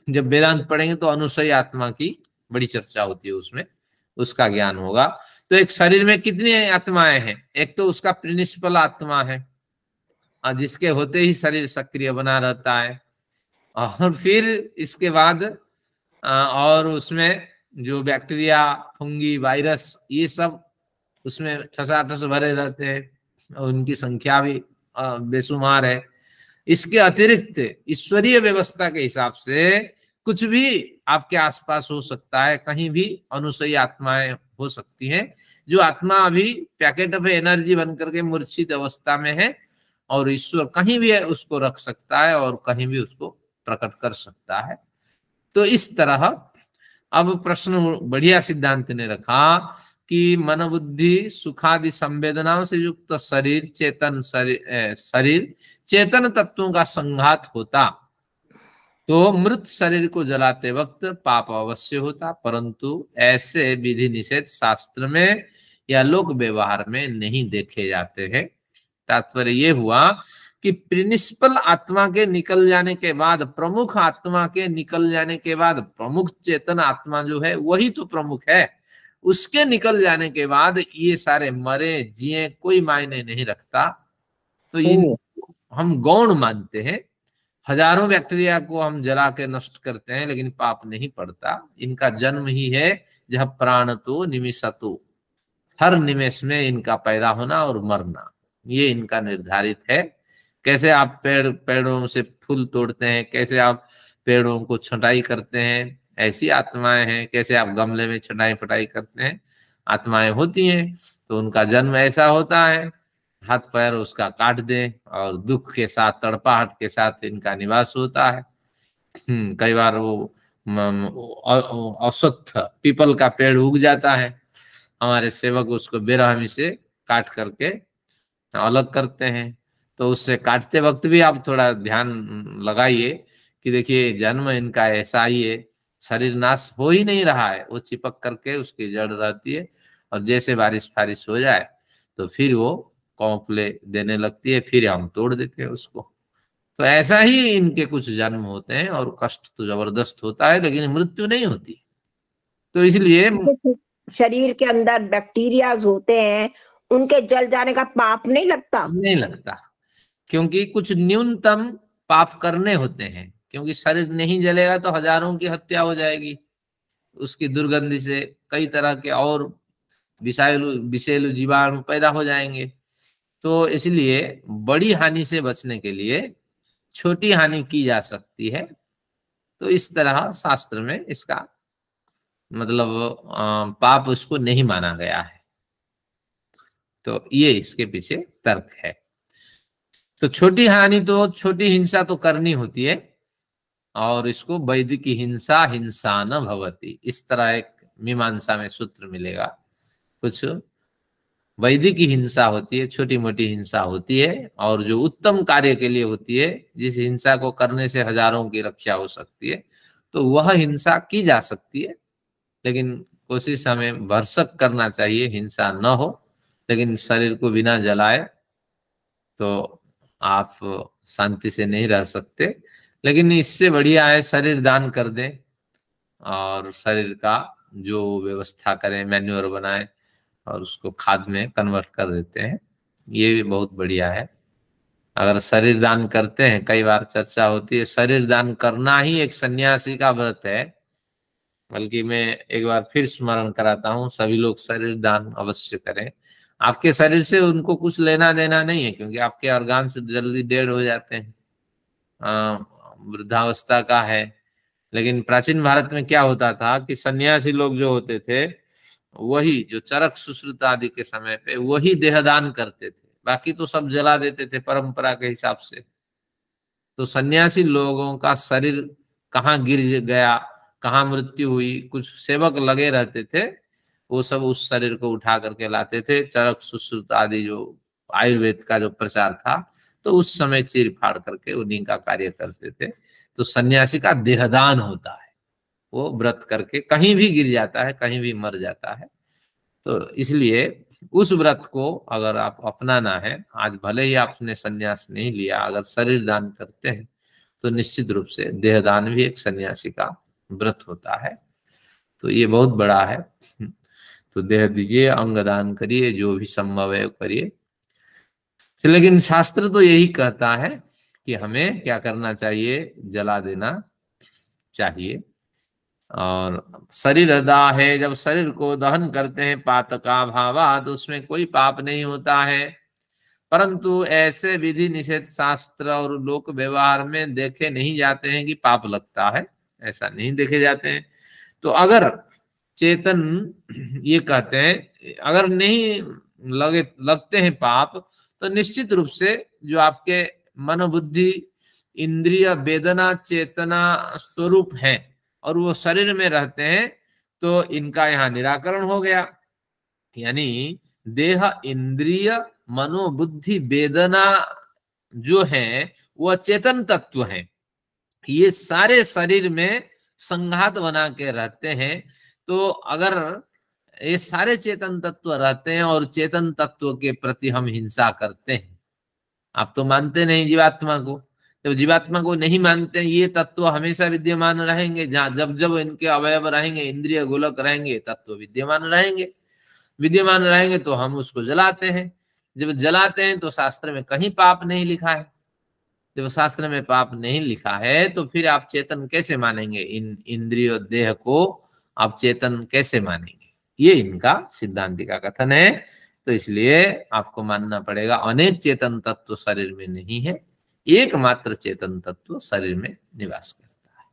जब वेदांत पढ़ेंगे तो अनुसयी आत्मा की बड़ी चर्चा होती है, उसमें उसका ज्ञान होगा। तो एक शरीर में कितनी आत्माएं हैं? एक तो उसका प्रिंसिपल आत्मा है, जिसके होते ही शरीर सक्रिय बना रहता है, और फिर इसके बाद और उसमें जो बैक्टीरिया, फंगी, वायरस, ये सब उसमें ठसाठस भरे रहते हैं, और उनकी संख्या भी बेशुमार है। इसके अतिरिक्त ईश्वरीय व्यवस्था के हिसाब से कुछ भी आपके आसपास हो सकता है, कहीं भी अनुसयी आत्माएं हो सकती हैं, जो आत्मा अभी पैकेट ऑफ एनर्जी बनकर के मूर्छित अवस्था में है, और ईश्वर कहीं भी उसको रख सकता है और कहीं भी उसको प्रकट कर सकता है। तो इस तरह अब प्रश्न बढ़िया सिद्धांत ने रखा कि मन बुद्धि सुखादि संवेदनाओं से युक्त शरीर शरीर चेतन तत्वों का संघात होता तो मृत शरीर को जलाते वक्त पाप अवश्य होता, परंतु ऐसे विधि निषेध शास्त्र में या लोक व्यवहार में नहीं देखे जाते हैं। तात्पर्य ये हुआ कि प्रिंसिपल आत्मा के निकल जाने के बाद, प्रमुख आत्मा के निकल जाने के बाद, प्रमुख चेतन आत्मा जो है वही तो प्रमुख है, उसके निकल जाने के बाद ये सारे मरे जिए कोई मायने नहीं रखता। तो इन हम गौण मानते हैं। हजारों बैक्टीरिया को हम जला के नष्ट करते हैं, लेकिन पाप नहीं पड़ता। इनका जन्म ही है जहाँ प्राण तो निमिषतो, हर निमेष में इनका पैदा होना और मरना, ये इनका निर्धारित है। कैसे आप पेड़ों से फूल तोड़ते हैं, कैसे आप पेड़ों को छटाई करते हैं, ऐसी आत्माएं हैं। कैसे आप गमले में छटाई फटाई करते हैं, आत्माएं होती हैं। तो उनका जन्म ऐसा होता है, हाथ पैर उसका काट दे और दुख के साथ, तड़पाहट के साथ इनका निवास होता है। कई बार वो अश्वत्थ पीपल का पेड़ उग जाता है, हमारे सेवक उसको बेरहमी से काट करके अलग करते हैं। तो उससे काटते वक्त भी आप थोड़ा ध्यान लगाइए कि देखिए जन्म इनका ऐसा ही है, शरीर नाश हो ही नहीं रहा है, वो चिपक करके उसकी जड़ रहती है, और जैसे बारिश फारिश हो जाए तो फिर वो कौंपले देने लगती है, फिर हम तोड़ देते हैं उसको। तो ऐसा ही इनके कुछ जन्म होते हैं, और कष्ट तो जबरदस्त होता है, लेकिन मृत्यु नहीं होती। तो इसलिए शरीर के अंदर बैक्टीरियाज होते हैं, उनके जल जाने का पाप नहीं लगता? नहीं लगता, क्योंकि कुछ न्यूनतम पाप करने होते हैं। क्योंकि शरीर नहीं जलेगा तो हजारों की हत्या हो जाएगी, उसकी दुर्गंधि से कई तरह के और विषैलु जीवाणु पैदा हो जाएंगे। तो इसलिए बड़ी हानि से बचने के लिए छोटी हानि की जा सकती है। तो इस तरह शास्त्र में इसका मतलब पाप उसको नहीं माना गया है। तो ये इसके पीछे तर्क है। तो छोटी हानि तो, छोटी हिंसा तो करनी होती है, और इसको वैदिक हिंसा हिंसा न भवति, इस तरह एक मीमांसा में सूत्र मिलेगा। कुछ वैदिक हिंसा होती है, छोटी मोटी हिंसा होती है, और जो उत्तम कार्य के लिए होती है, जिस हिंसा को करने से हजारों की रक्षा हो सकती है, तो वह हिंसा की जा सकती है। लेकिन कोशिश हमें भरसक करना चाहिए, हिंसा न हो, लेकिन शरीर को बिना जलाए तो आप शांति से नहीं रह सकते। लेकिन इससे बढ़िया है शरीर दान कर दें और शरीर का जो व्यवस्था करें, मैन्योर बनाएं और उसको खाद में कन्वर्ट कर देते हैं, ये भी बहुत बढ़िया है। अगर शरीर दान करते हैं, कई बार चर्चा होती है, शरीर दान करना ही एक सन्यासी का व्रत है। बल्कि मैं एक बार फिर स्मरण कराता हूँ, सभी लोग शरीर दान अवश्य करें। आपके शरीर से उनको कुछ लेना देना नहीं है, क्योंकि आपके ऑर्गान से जल्दी डेड हो जाते हैं, वृद्धावस्था का है। लेकिन प्राचीन भारत में क्या होता था कि सन्यासी लोग जो होते थे, वही जो चरक सुश्रुत आदि के समय पे वही देहदान करते थे, बाकी तो सब जला देते थे परंपरा के हिसाब से। तो सन्यासी लोगों का शरीर कहाँ गिर गया, कहाँ मृत्यु हुई, कुछ सेवक लगे रहते थे, वो सब उस शरीर को उठा करके लाते थे। चरक सुश्रुत आदि जो आयुर्वेद का जो प्रचार था, तो उस समय चीर फाड़ करके उन्हीं का कार्य करते थे। तो सन्यासी का देहदान होता है, वो व्रत करके कहीं भी गिर जाता है, कहीं भी मर जाता है। तो इसलिए उस व्रत को अगर आप अपनाना है, आज भले ही आपने सन्यास नहीं लिया, अगर शरीर दान करते हैं तो निश्चित रूप से देहदान भी एक सन्यासी का व्रत होता है। तो ये बहुत बड़ा है। तो देह दीजिए, अंग दान करिए, जो भी संभव है करिए। लेकिन शास्त्र तो यही कहता है कि हमें क्या करना चाहिए, जला देना चाहिए। और शरीर दाह है, जब शरीर को दहन करते हैं पातका भावा, तो उसमें कोई पाप नहीं होता है। परंतु ऐसे विधि निषेध शास्त्र और लोक व्यवहार में देखे नहीं जाते हैं कि पाप लगता है, ऐसा नहीं देखे जाते हैं। तो अगर चेतन, ये कहते हैं अगर नहीं लगते हैं पाप, तो निश्चित रूप से जो आपके मनोबुद्धि इंद्रिय वेदना चेतना स्वरूप है और वो शरीर में रहते हैं, तो इनका यहाँ निराकरण हो गया। यानी देह इंद्रिय मनोबुद्धि वेदना जो है वो चेतन तत्व है, ये सारे शरीर में संघात बना के रहते हैं। तो अगर ये सारे चेतन तत्व रहते हैं और चेतन तत्व के प्रति हम हिंसा करते हैं, आप तो मानते नहीं जीवात्मा को, तो जीवात्मा को नहीं मानते हैं, ये तत्व हमेशा विद्यमान रहेंगे। जहाँ जब जब इनके अवयव रहेंगे, इंद्रिय गोलक रहेंगे, तत्व विद्यमान रहेंगे। विद्यमान रहेंगे तो हम उसको जलाते हैं। जब जलाते हैं तो शास्त्र में कहीं पाप नहीं लिखा है। जब शास्त्र में पाप नहीं लिखा है तो फिर आप चेतन कैसे मानेंगे? इन इंद्रिय देह को आप चेतन कैसे मानेंगे? ये इनका सिद्धांति का कथन है। तो इसलिए आपको मानना पड़ेगा अनेक चेतन तत्व शरीर में नहीं है, एकमात्र चेतन तत्व शरीर में निवास करता है।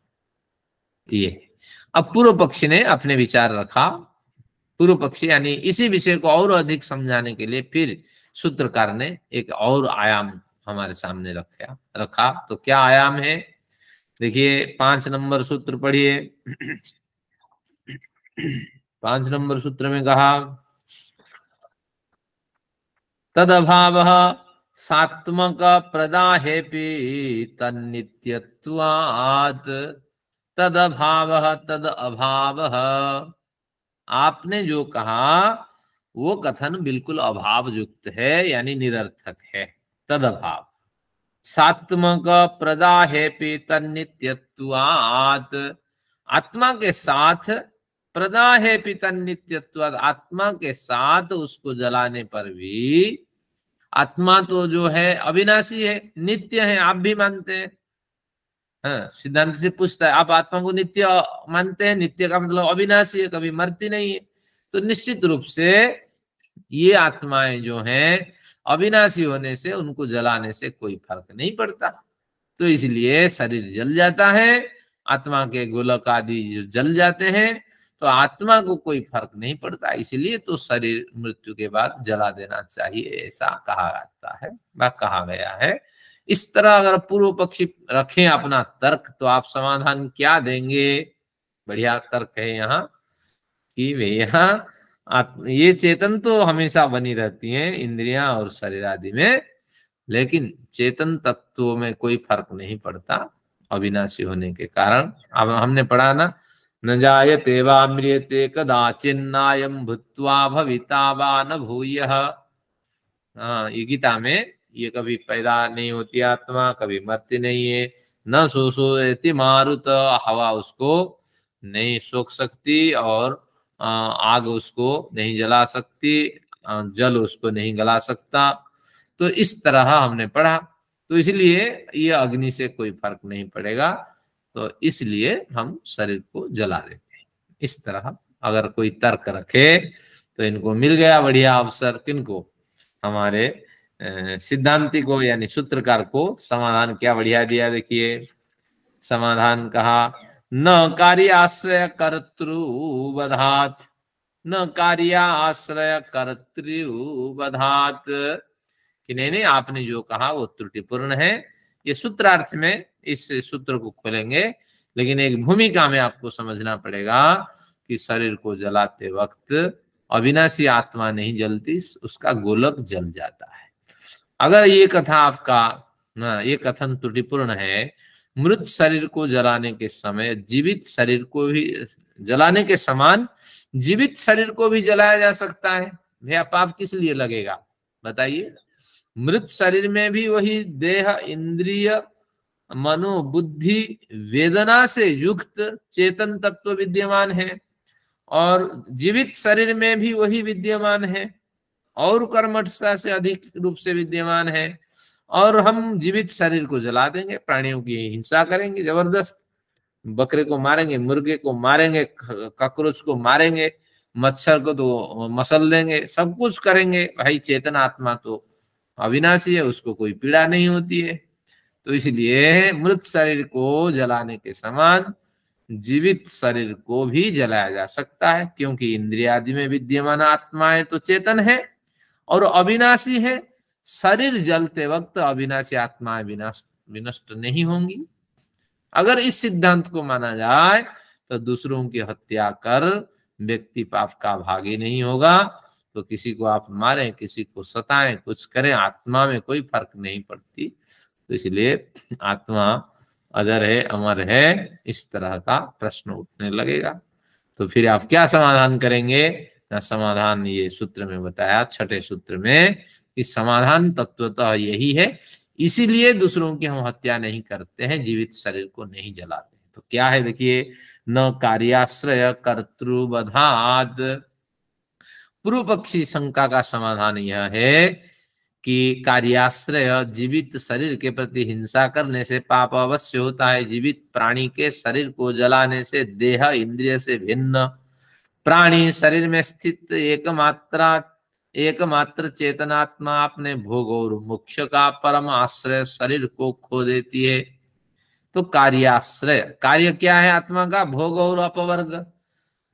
ये अब पूर्व पक्षी ने अपने विचार रखा। पूर्व पक्षी यानी इसी विषय को और अधिक समझाने के लिए फिर सूत्रकार ने एक और आयाम हमारे सामने रखा। तो क्या आयाम है? देखिए 5 नंबर सूत्र पढ़िए। 5 नंबर सूत्र में कहा, तद अभाव सात्मक प्रदाहेपि तन्नित्यत्वात् तद अभाव। आपने जो कहा वो कथन बिल्कुल अभाव युक्त है, यानी निरर्थक है। तद अभाव सात्मक प्रदाहेपि तन्नित्यत्वात्, आत्मा के साथ प्रदाहेपि तन्नित्यत्वात्, आत्मा के साथ उसको जलाने पर भी, आत्मा तो जो है अविनाशी है, नित्य है, आप भी मानते हैं। हाँ, सिद्धांत से पूछता है आप आत्मा को नित्य मानते हैं? नित्य का मतलब अविनाशी है, कभी मरती नहीं है। तो निश्चित रूप से ये आत्माएं जो हैं अविनाशी होने से उनको जलाने से कोई फर्क नहीं पड़ता। तो इसलिए शरीर जल जाता है, आत्मा के गोलक आदि जो जल जाते हैं, तो आत्मा को कोई फर्क नहीं पड़ता। इसलिए तो शरीर मृत्यु के बाद जला देना चाहिए, ऐसा कहा जाता है व कहा गया है। इस तरह अगर पूर्व पक्षी रखें अपना तर्क, तो आप समाधान क्या देंगे? बढ़िया तर्क है यहाँ कि भैया ये चेतन तो हमेशा बनी रहती हैं इंद्रियां और शरीर आदि में, लेकिन चेतन तत्वों में कोई फर्क नहीं पड़ता अविनाशी होने के कारण। अब हमने पढ़ा ना, न जायते वा म्रियते कदाचिन्नायं भूत्वा भविता वा न भूयः। हाँ, ये गीता में ये कभी पैदा नहीं होती आत्मा, कभी मरती नहीं है। न शोषयति मारुत, हवा उसको नहीं सोख सकती और आग उसको नहीं जला सकती, जल उसको नहीं गला सकता। तो इस तरह हमने पढ़ा, तो इसलिए ये अग्नि से कोई फर्क नहीं पड़ेगा, तो इसलिए हम शरीर को जला देते हैं। इस तरह अगर कोई तर्क रखे तो इनको मिल गया बढ़िया अवसर, किनको, हमारे सिद्धांति को यानी सूत्रकार को। समाधान क्या बढ़िया दिया, देखिए समाधान कहा, न कार्याश्रय कर्तृवधात, न कार्याश्रय कर्तृवधात, कि नहीं आपने जो कहा वो त्रुटिपूर्ण है। ये सूत्रार्थ में इस सूत्र को खोलेंगे, लेकिन एक भूमिका में आपको समझना पड़ेगा कि शरीर को जलाते वक्त अविनाशी आत्मा नहीं जलती, उसका गोलक जल जाता है। अगर ये कथा आपका ये कथन त्रुटिपूर्ण है, मृत शरीर को जलाने के समय जीवित शरीर को भी जलाने के समान जीवित शरीर को भी जलाया जा सकता है, भैया पाप किस लिए लगेगा बताइए। मृत शरीर में भी वही देह, इंद्रिय, मनो, बुद्धि, वेदना से युक्त चेतन तत्व विद्यमान है, और जीवित शरीर में भी वही विद्यमान है और कर्मठता से अधिक रूप से विद्यमान है। और हम जीवित शरीर को जला देंगे, प्राणियों की हिंसा करेंगे जबरदस्त, बकरे को मारेंगे, मुर्गे को मारेंगे, कॉकरोच को मारेंगे, मच्छर को तो मसल देंगे, सब कुछ करेंगे। भाई चेतन आत्मा तो अविनाशी है, उसको कोई पीड़ा नहीं होती है। तो इसलिए मृत शरीर को जलाने के समान जीवित शरीर को भी जलाया जा सकता है, क्योंकि इंद्रिय आदि में विद्यमान आत्माएं तो चेतन है और अविनाशी है। शरीर जलते वक्त अविनाशी आत्माएं विनष्ट नहीं होंगी। अगर इस सिद्धांत को माना जाए तो दूसरों की हत्या कर व्यक्ति पाप का भागी नहीं होगा। तो किसी को आप मारें, किसी को सताएं, कुछ करें, आत्मा में कोई फर्क नहीं पड़ती। तो इसलिए आत्मा अजर है, अमर है, इस तरह का प्रश्न उठने लगेगा। तो फिर आप क्या समाधान करेंगे ना? समाधान ये सूत्र में बताया, छठे सूत्र में, कि समाधान तत्वतः यही है, इसीलिए दूसरों की हम हत्या नहीं करते हैं, जीवित शरीर को नहीं जलाते। तो क्या है देखिए, न कार्याश्रय कर्तृवधाद। पूर्व पक्षी शंका का समाधान यह है कि कार्याश्रय जीवित शरीर के प्रति हिंसा करने से पाप अवश्य होता है। जीवित प्राणी के शरीर को जलाने से देह इंद्रिय से भिन्न प्राणी शरीर में स्थित एकमात्र चेतनात्मा अपने भोग और मोक्ष का परम आश्रय शरीर को खो देती है। तो कार्याश्रय, कार्य क्या है आत्मा का? भोग और अपवर्ग।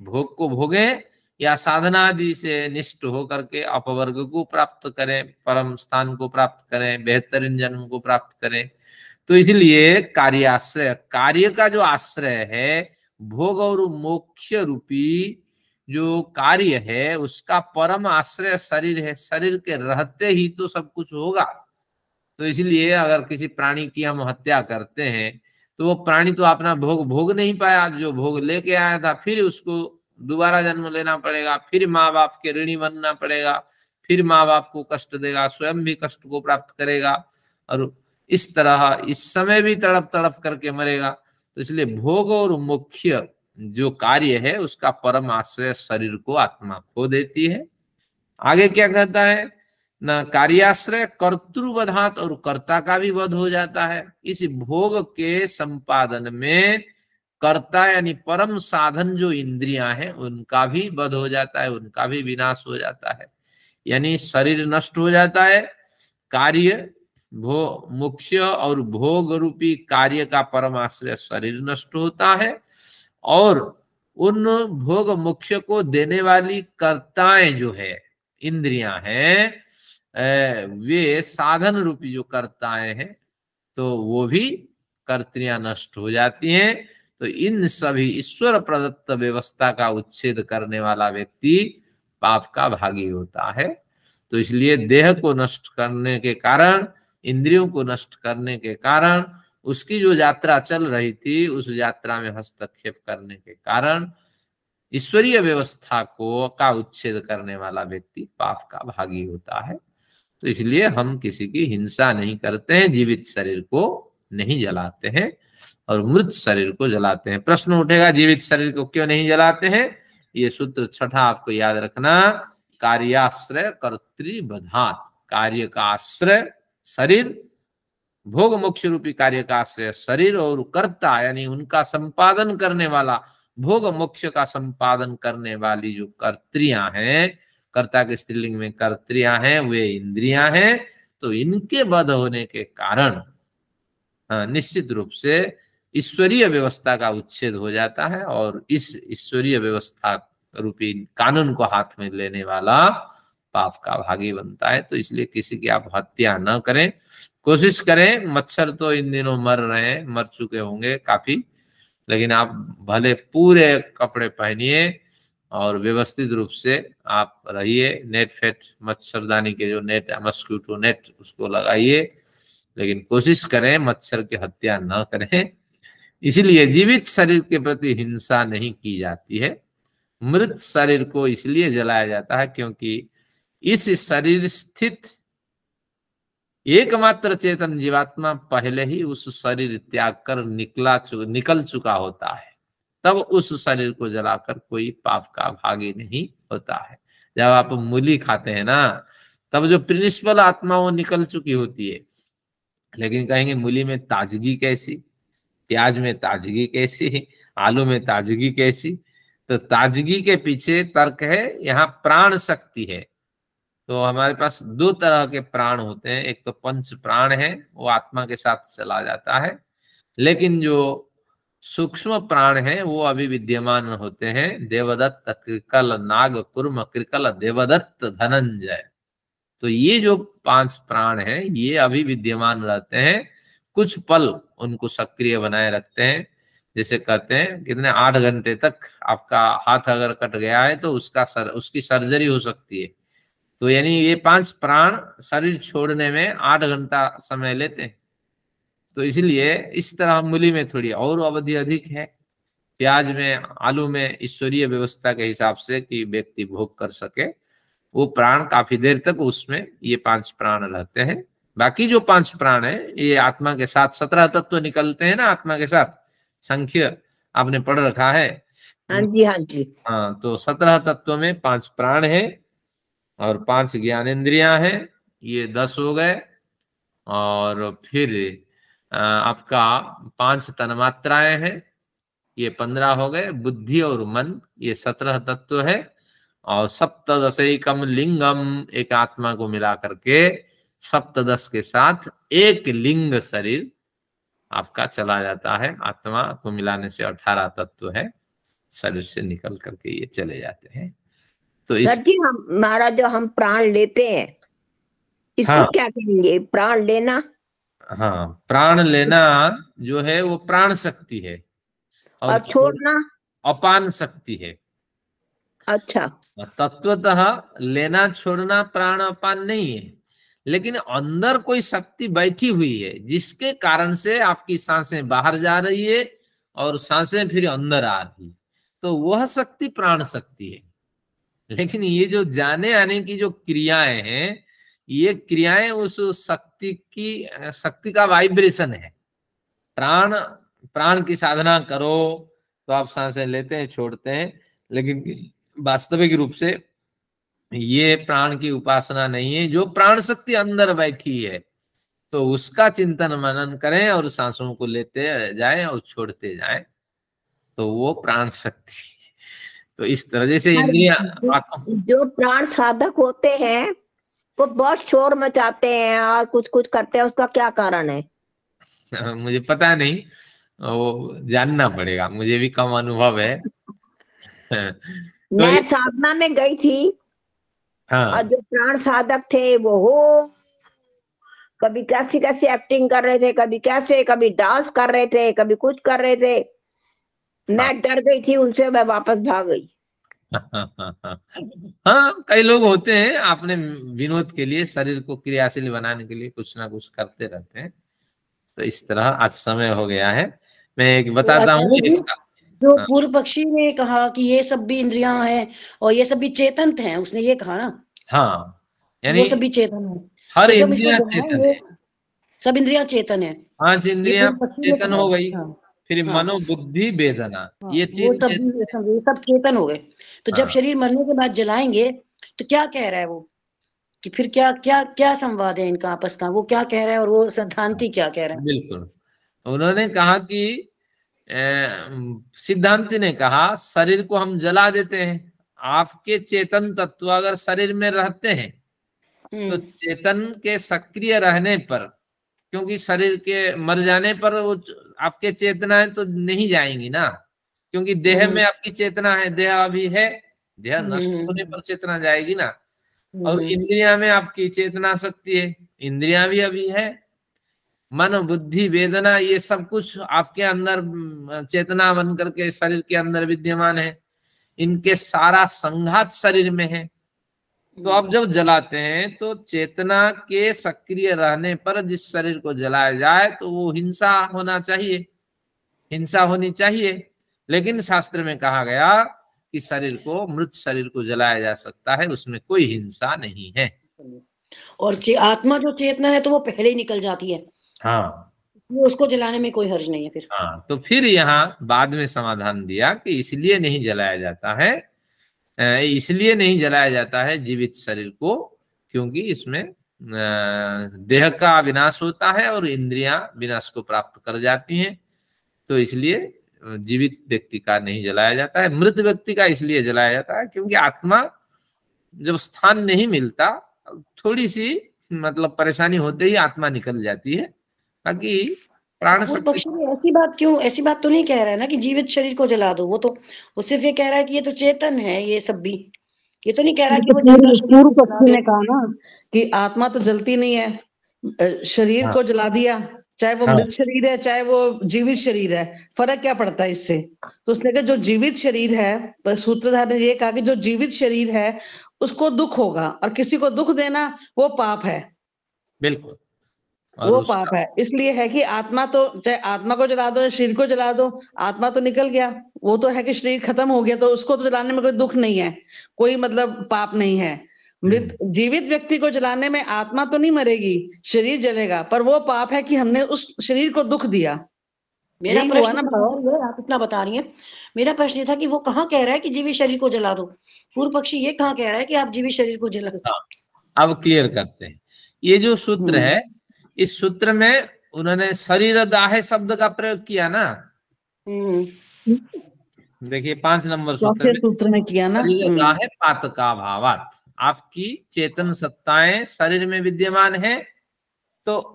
भोग को भोगे या साधना आदि से निष्ठ होकर के अपवर्ग को प्राप्त करें, परम स्थान को प्राप्त करें, बेहतरीन जन्म को प्राप्त करें। तो इसलिए कार्याश्रय, कार्य का जो आश्रय है, भोग और मोक्ष रूपी जो कार्य है, उसका परम आश्रय शरीर है। शरीर के रहते ही तो सब कुछ होगा। तो इसलिए अगर किसी प्राणी की हम हत्या करते हैं तो वो प्राणी तो अपना भोग भोग नहीं पाया, जो भोग लेके आया था, फिर उसको दोबारा जन्म लेना पड़ेगा, फिर माँ बाप के ऋणी बनना पड़ेगा, फिर माँ बाप को कष्ट देगा, स्वयं भी कष्ट को प्राप्त करेगा, और इस तरह इस समय भी तड़प तड़प करके मरेगा। तो इसलिए भोग और मुख्य जो कार्य है उसका परम आश्रय शरीर को आत्मा खो देती है। आगे क्या कहता है ना? कार्याश्रय कर्तृवधात, और कर्ता का भी वध हो जाता है। इस भोग के संपादन में कर्ता यानी परम साधन जो इंद्रियां हैं उनका भी वध हो जाता है, उनका भी विनाश हो जाता है। यानी शरीर नष्ट हो जाता है, कार्य मोक्ष और भोग रूपी कार्य का परम आश्रय शरीर नष्ट होता है, और उन भोग मोक्ष को देने वाली कर्ताएं जो है इंद्रियां हैं, वे साधन रूपी जो कर्ताएं हैं, तो वो भी कर्त्रियां नष्ट हो जाती हैं। तो इन सभी ईश्वर प्रदत्त व्यवस्था का उच्छेद करने वाला व्यक्ति पाप का भागी होता है। तो इसलिए देह को नष्ट करने के कारण, इंद्रियों को नष्ट करने के कारण, उसकी जो यात्रा चल रही थी उस यात्रा में हस्तक्षेप करने के कारण ईश्वरीय व्यवस्था को का उच्छेद करने वाला व्यक्ति पाप का भागी होता है। तो इसलिए हम किसी की हिंसा नहीं करते हैं, जीवित शरीर को नहीं जलाते हैं और मृत शरीर को जलाते हैं। प्रश्न उठेगा जीवित शरीर को क्यों नहीं जलाते हैं? ये सूत्र छठा आपको याद रखना, कार्याश्रय कर्तृबधात। कार्य का आश्रय शरीर, भोग मोक्ष रूपी कार्य का आश्रय शरीर, और कर्ता यानी उनका संपादन करने वाला, भोग मोक्ष का संपादन करने वाली जो कर्त्रियां हैं, कर्ता के स्त्रीलिंग में कर्त्रियां हैं, वे इंद्रियां हैं। तो इनके बध होने के कारण निश्चित रूप से ईश्वरीय व्यवस्था का उच्छेद हो जाता है और इस ईश्वरीय व्यवस्था रूपी कानून को हाथ में लेने वाला पाप का भागी बनता है। तो इसलिए किसी की आप हत्या न करें, कोशिश करें। मच्छर तो इन दिनों मर रहे हैं, मर चुके होंगे काफी, लेकिन आप भले पूरे कपड़े पहनिए और व्यवस्थित रूप से आप रहिए। नेट फेट, मच्छरदानी के जो नेट, मस्क्यूटो नेट, उसको लगाइए, लेकिन कोशिश करें मच्छर की हत्या न करें। इसीलिए जीवित शरीर के प्रति हिंसा नहीं की जाती है। मृत शरीर को इसलिए जलाया जाता है क्योंकि इस शरीर स्थित एकमात्र चेतन जीवात्मा पहले ही उस शरीर त्याग कर निकल चुका होता है। तब उस शरीर को जलाकर कोई पाप का भागी नहीं होता है। जब आप मूली खाते हैं ना, तब जो प्रिंसिपल आत्मा वो निकल चुकी होती है, लेकिन कहेंगे मूली में ताजगी कैसी, प्याज में ताजगी कैसी, आलू में ताजगी कैसी? तो ताजगी के पीछे तर्क है, यहाँ प्राण शक्ति है। तो हमारे पास दो तरह के प्राण होते हैं, एक तो पंच प्राण है, वो आत्मा के साथ चला जाता है, लेकिन जो सूक्ष्म प्राण है वो अभी विद्यमान होते हैं। देवदत्त, कृकल, नाग, कुर्म, कृकल, देवदत्त, धनंजय। तो ये जो 5 प्राण हैं ये अभी विद्यमान रहते हैं, कुछ पल उनको सक्रिय बनाए रखते हैं। जैसे कहते हैं कितने 8 घंटे तक आपका हाथ अगर कट गया है तो उसकी सर्जरी हो सकती है। तो यानी ये 5 प्राण शरीर छोड़ने में 8 घंटा समय लेते हैं। तो इसलिए इस तरह मूली में थोड़ी और अवधि अधिक है, प्याज में, आलू में ईश्वरीय व्यवस्था के हिसाब से कि व्यक्ति भोग कर सके, वो प्राण काफी देर तक उसमें ये 5 प्राण रहते हैं। बाकी जो 5 प्राण है ये आत्मा के साथ 17 तत्व निकलते हैं ना, आत्मा के साथ संख्य आपने पढ़ रखा है। हाँ जी, हाँ जी। हाँ, तो 17 तत्व में 5 प्राण है और 5 ज्ञानेंद्रियां हैं, ये 10 हो गए। और फिर आपका 5 तन्मात्राएं हैं, ये 15 हो गए। बुद्धि और मन, ये 17 तत्व है। और सप्तदशैकम लिंगम, एक आत्मा को मिला करके सप्तदश के साथ एक लिंग शरीर आपका चला जाता है। आत्मा को मिलाने से 18 तत्व है, शरीर से निकल करके ये चले जाते हैं। तो इस हमारा जो हम प्राण लेते हैं इसको क्या कहेंगे? प्राण लेना, हाँ, प्राण लेना जो है वो प्राण शक्ति है, और छोड़ना अपान शक्ति है। अच्छा, तत्वतः लेना छोड़ना प्राण अपान नहीं है, लेकिन अंदर कोई शक्ति बैठी हुई है जिसके कारण से आपकी सांसें बाहर जा रही है और सांसें फिर अंदर आ रही है, तो वह शक्ति प्राण शक्ति है। लेकिन ये जो जाने आने की जो क्रियाएं हैं, ये क्रियाएं उस शक्ति का वाइब्रेशन है। प्राण की साधना करो तो आप सांसें लेते हैं, छोड़ते हैं, लेकिन वास्तविक रूप से ये प्राण की उपासना नहीं है। जो प्राण शक्ति अंदर बैठी है तो उसका चिंतन मनन करें और सांसों को लेते जाएं और छोड़ते जाएं, तो वो प्राण शक्ति। तो इस तरह जैसे इंद्रियां, जो प्राण साधक होते हैं वो बहुत शोर मचाते हैं और कुछ कुछ करते हैं, उसका क्या कारण है? मुझे पता नहीं, वो जानना पड़ेगा, मुझे भी कम अनुभव है। मैं साधना में गई थी, हाँ, और जो प्राण साधक थे वो हो कभी कैसी कैसी एक्टिंग कर रहे थे, कभी कैसे, कभी डांस कर रहे थे, कभी कुछ कर रहे थे। मैं डर गई थी उनसे, मैं वापस भाग गई। हाँ, कई लोग होते हैं अपने विनोद के लिए, शरीर को क्रियाशील बनाने के लिए कुछ ना कुछ करते रहते हैं। तो इस तरह आज समय हो गया है, मैं एक बताता हूँ। जो पूर्व पक्षी ने कहा कि ये सब भी इंद्रियां हैं और ये सब भी चेतन हैं, उसने ये कहा ना। हाँ, यानी वो सब भी चेतन है। हर तो जब इसको इंद्रियां जलाएं, चेतन ये है, सब इंद्रियां चेतन है, 5 ये इंद्रियां पूर्व पक्षी ने चेतन कहा। हो गई, हाँ फिर हाँ मनो बुद्धि वेदना, हाँ, ये वो 3 सब चेतन है। ये सब चेतन हो गए। तो जब हाँ शरीर मरने के बाद जलाएंगे तो क्या कह रहा है वो, कि फिर क्या क्या क्या संवाद है इनका आपस का, वो क्या कह रहा है और वो सिद्धांति क्या कह रहा है? बिल्कुल, उन्होंने कहा कि सिद्धांति ने कहा शरीर को हम जला देते हैं, आपके चेतन तत्व अगर शरीर में रहते हैं तो चेतन के सक्रिय रहने पर, क्योंकि शरीर के मर जाने पर वो आपके चेतनाएं तो नहीं जाएंगी ना, क्योंकि देह में आपकी चेतना है, देह अभी है, देह नष्ट होने पर चेतना जाएगी ना। और इंद्रिया में आपकी चेतना शक्ति है, इंद्रिया भी अभी है, मन बुद्धि वेदना ये सब कुछ आपके अंदर चेतना बन करके शरीर के अंदर विद्यमान है, इनके सारा संघात शरीर में है। तो अब जब जलाते हैं तो चेतना के सक्रिय रहने पर जिस शरीर को जलाया जाए तो वो हिंसा होना चाहिए, हिंसा होनी चाहिए, लेकिन शास्त्र में कहा गया कि शरीर को, मृत शरीर को जलाया जा सकता है, उसमें कोई हिंसा नहीं है। और आत्मा जो चेतना है तो वो पहले ही निकल जाती है, हाँ वो उसको जलाने में कोई हर्ज नहीं है फिर। हाँ, तो फिर यहाँ बाद में समाधान दिया कि इसलिए नहीं जलाया जाता है, इसलिए नहीं जलाया जाता है जीवित शरीर को, क्योंकि इसमें देह का विनाश होता है और इंद्रियां विनाश को प्राप्त कर जाती हैं, तो इसलिए जीवित व्यक्ति का नहीं जलाया जाता है। मृत व्यक्ति का इसलिए जलाया जाता है क्योंकि आत्मा जब स्थान नहीं मिलता, थोड़ी सी मतलब परेशानी होते ही आत्मा निकल जाती है, बाकी प्राण पूर्व शक्ति। पक्षी ऐसी बात तो नहीं कह रहा है ना कि जीवित शरीर को जला दो, वो सिर्फ ये कह रहा है कि ये तो चेतन है, ये सब भी, ये तो नहीं कह रहा कि वो जिंदा शरीर पूर्व को जला पक्षी ने दो। कहा ना कि आत्मा तो जलती नहीं है, शरीर को जला दिया, चाहे वो मृत शरीर है चाहे वो जीवित शरीर है, फर्क क्या पड़ता है इससे? तो उसने कहा जो जीवित शरीर है, सूत्रधार ने ये कहा कि जो जीवित शरीर है उसको दुख होगा, और किसी को दुख देना वो पाप है, बिल्कुल, वो पाप है। इसलिए है कि आत्मा तो, चाहे आत्मा को जला दो या शरीर को जला दो, आत्मा तो निकल गया, वो तो है कि शरीर खत्म हो गया, तो उसको तो जलाने में कोई दुख नहीं है, कोई मतलब पाप नहीं है। मृत जीवित व्यक्ति को जलाने में आत्मा तो नहीं मरेगी, शरीर जलेगा, पर वो पाप है कि हमने उस शरीर को दुख दिया। मेरा यही हुआ प्रश्न ना ये आप इतना बता रही हैं, मेरा प्रश्न ये था कि वो कहाँ कह रहा है कि जीवित शरीर को जला दो, पूर्व पक्षी ये कहाँ कह रहा है कि आप जीवित शरीर को जला दो? अब क्लियर करते हैं। ये जो सूत्र है, इस सूत्र में उन्होंने शरीर दाहे शब्द का प्रयोग किया ना, देखिए 5 नंबर सूत्र में किया ना, शरीर दाहे पातका भावात, आपकी चेतन सत्ताएं शरीर में विद्यमान है, तो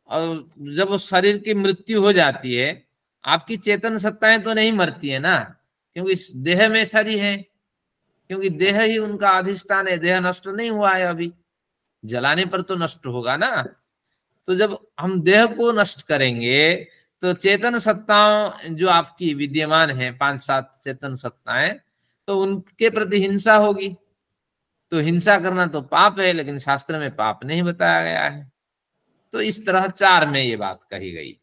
जब उस शरीर की मृत्यु हो जाती है, आपकी चेतन सत्ताएं तो नहीं मरती है ना, क्योंकि इस देह में शरीर है, क्योंकि देह ही उनका अधिष्ठान है, देह नष्ट नहीं हुआ है अभी, जलाने पर तो नष्ट होगा ना। तो जब हम देह को नष्ट करेंगे तो चेतन सत्ताओं जो आपकी विद्यमान है, 5-7 चेतन सत्ताएं, तो उनके प्रति हिंसा होगी, तो हिंसा करना तो पाप है, लेकिन शास्त्र में पाप नहीं बताया गया है। तो इस तरह 4 में ये बात कही गई।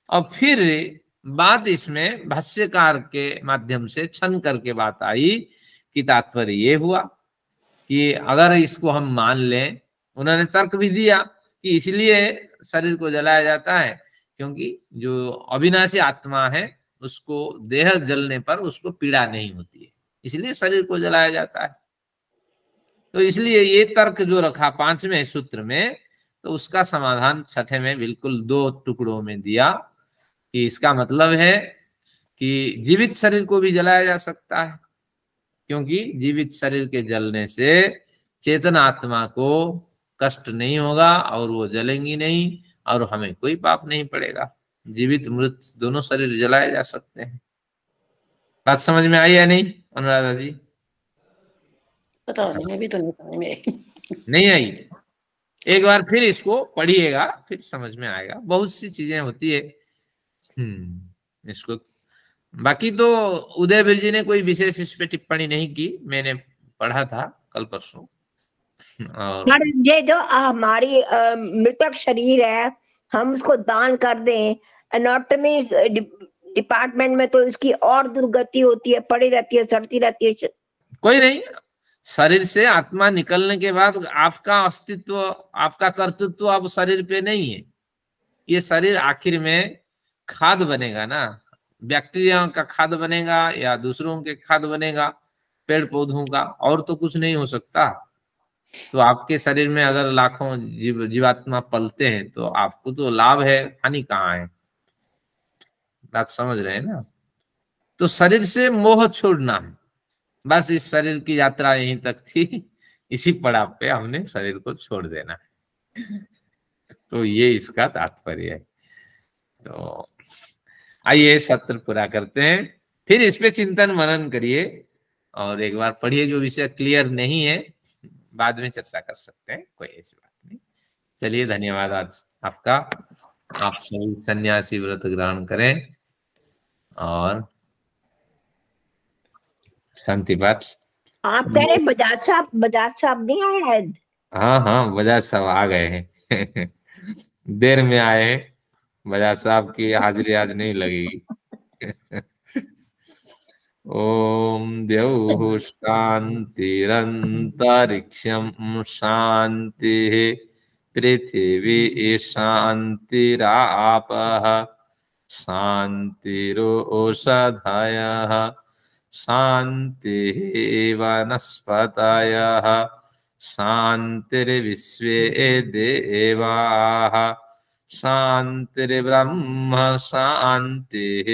और फिर बात इसमें भाष्यकार के माध्यम से छन करके बात आई कि तात्पर्य ये हुआ कि अगर इसको हम मान लें, उन्होंने तर्क भी दिया कि इसलिए शरीर को जलाया जाता है क्योंकि जो अविनाशी आत्मा है उसको देह जलने पर उसको पीड़ा नहीं होती है, इसलिए शरीर को जलाया जाता है। तो इसलिए ये तर्क जो रखा 5वें सूत्र में, तो उसका समाधान 6ठे में बिल्कुल 2 टुकड़ों में दिया कि इसका मतलब है कि जीवित शरीर को भी जलाया जा सकता है, क्योंकि जीवित शरीर के जलने से चेतन आत्मा को कष्ट नहीं होगा और वो जलेंगी नहीं और हमें कोई पाप नहीं पड़ेगा। जीवित मृत दोनों शरीर जलाए जा सकते हैं। बात समझ में आई या नहीं अनुराधा जी? पता नहीं, अभी तो नहीं समझ में आई। नहीं आई? एक बार फिर इसको पढ़िएगा, फिर समझ में आएगा, बहुत सी चीजें होती है इसको। बाकी तो उदयवीर जी ने कोई विशेष इस पे टिप्पणी नहीं की, मैंने पढ़ा था कल परसों। और ये जो हमारी मृतक शरीर है, हम उसको दान कर दें, एनाटॉमी डिपार्टमेंट में तो इसकी और दुर्गति होती है, पड़ी रहती है, सड़ती रहती है। कोई नहीं, शरीर से आत्मा निकलने के बाद आपका अस्तित्व, आपका कर्तृत्व अब शरीर पे नहीं है। ये शरीर आखिर में खाद बनेगा ना, बैक्टीरिया का खाद बनेगा या दूसरों के खाद बनेगा, पेड़ पौधों का, और तो कुछ नहीं हो सकता। तो आपके शरीर में अगर लाखों जीवात्मा पलते हैं तो आपको तो लाभ है, हानि कहाँ है? बात समझ रहे हैं ना? तो शरीर से मोह छोड़ना है, बस इस शरीर की यात्रा यहीं तक थी, इसी पड़ाव पे हमने शरीर को छोड़ देना है। तो ये इसका तात्पर्य है। तो आइए सत्र पूरा करते हैं, फिर इस पे चिंतन मनन करिए और एक बार पढ़िए। जो विषय क्लियर नहीं है बाद में चर्चा कर सकते हैं, कोई ऐसी बात नहीं। चलिए, धन्यवाद आज आपका। आप सभी सन्यासी व्रत ग्रहण करें और शांति पाठ। आप कह रहे बजाज साहब नहीं आए हैं? हाँ हाँ, बजाज साहब आ गए हैं। देर में आए हैं, बजाज साहब की हाजिरी आज नहीं लगेगी। ओम द्यौः शान्तिरन्तरिक्षं शान्तिः पृथिवी शान्तिरापः शान्तिरोषधयः शान्तिः वनस्पतयः शान्तिर्विश्वे देवाः शान्तिर्ब्रह्म शान्तिः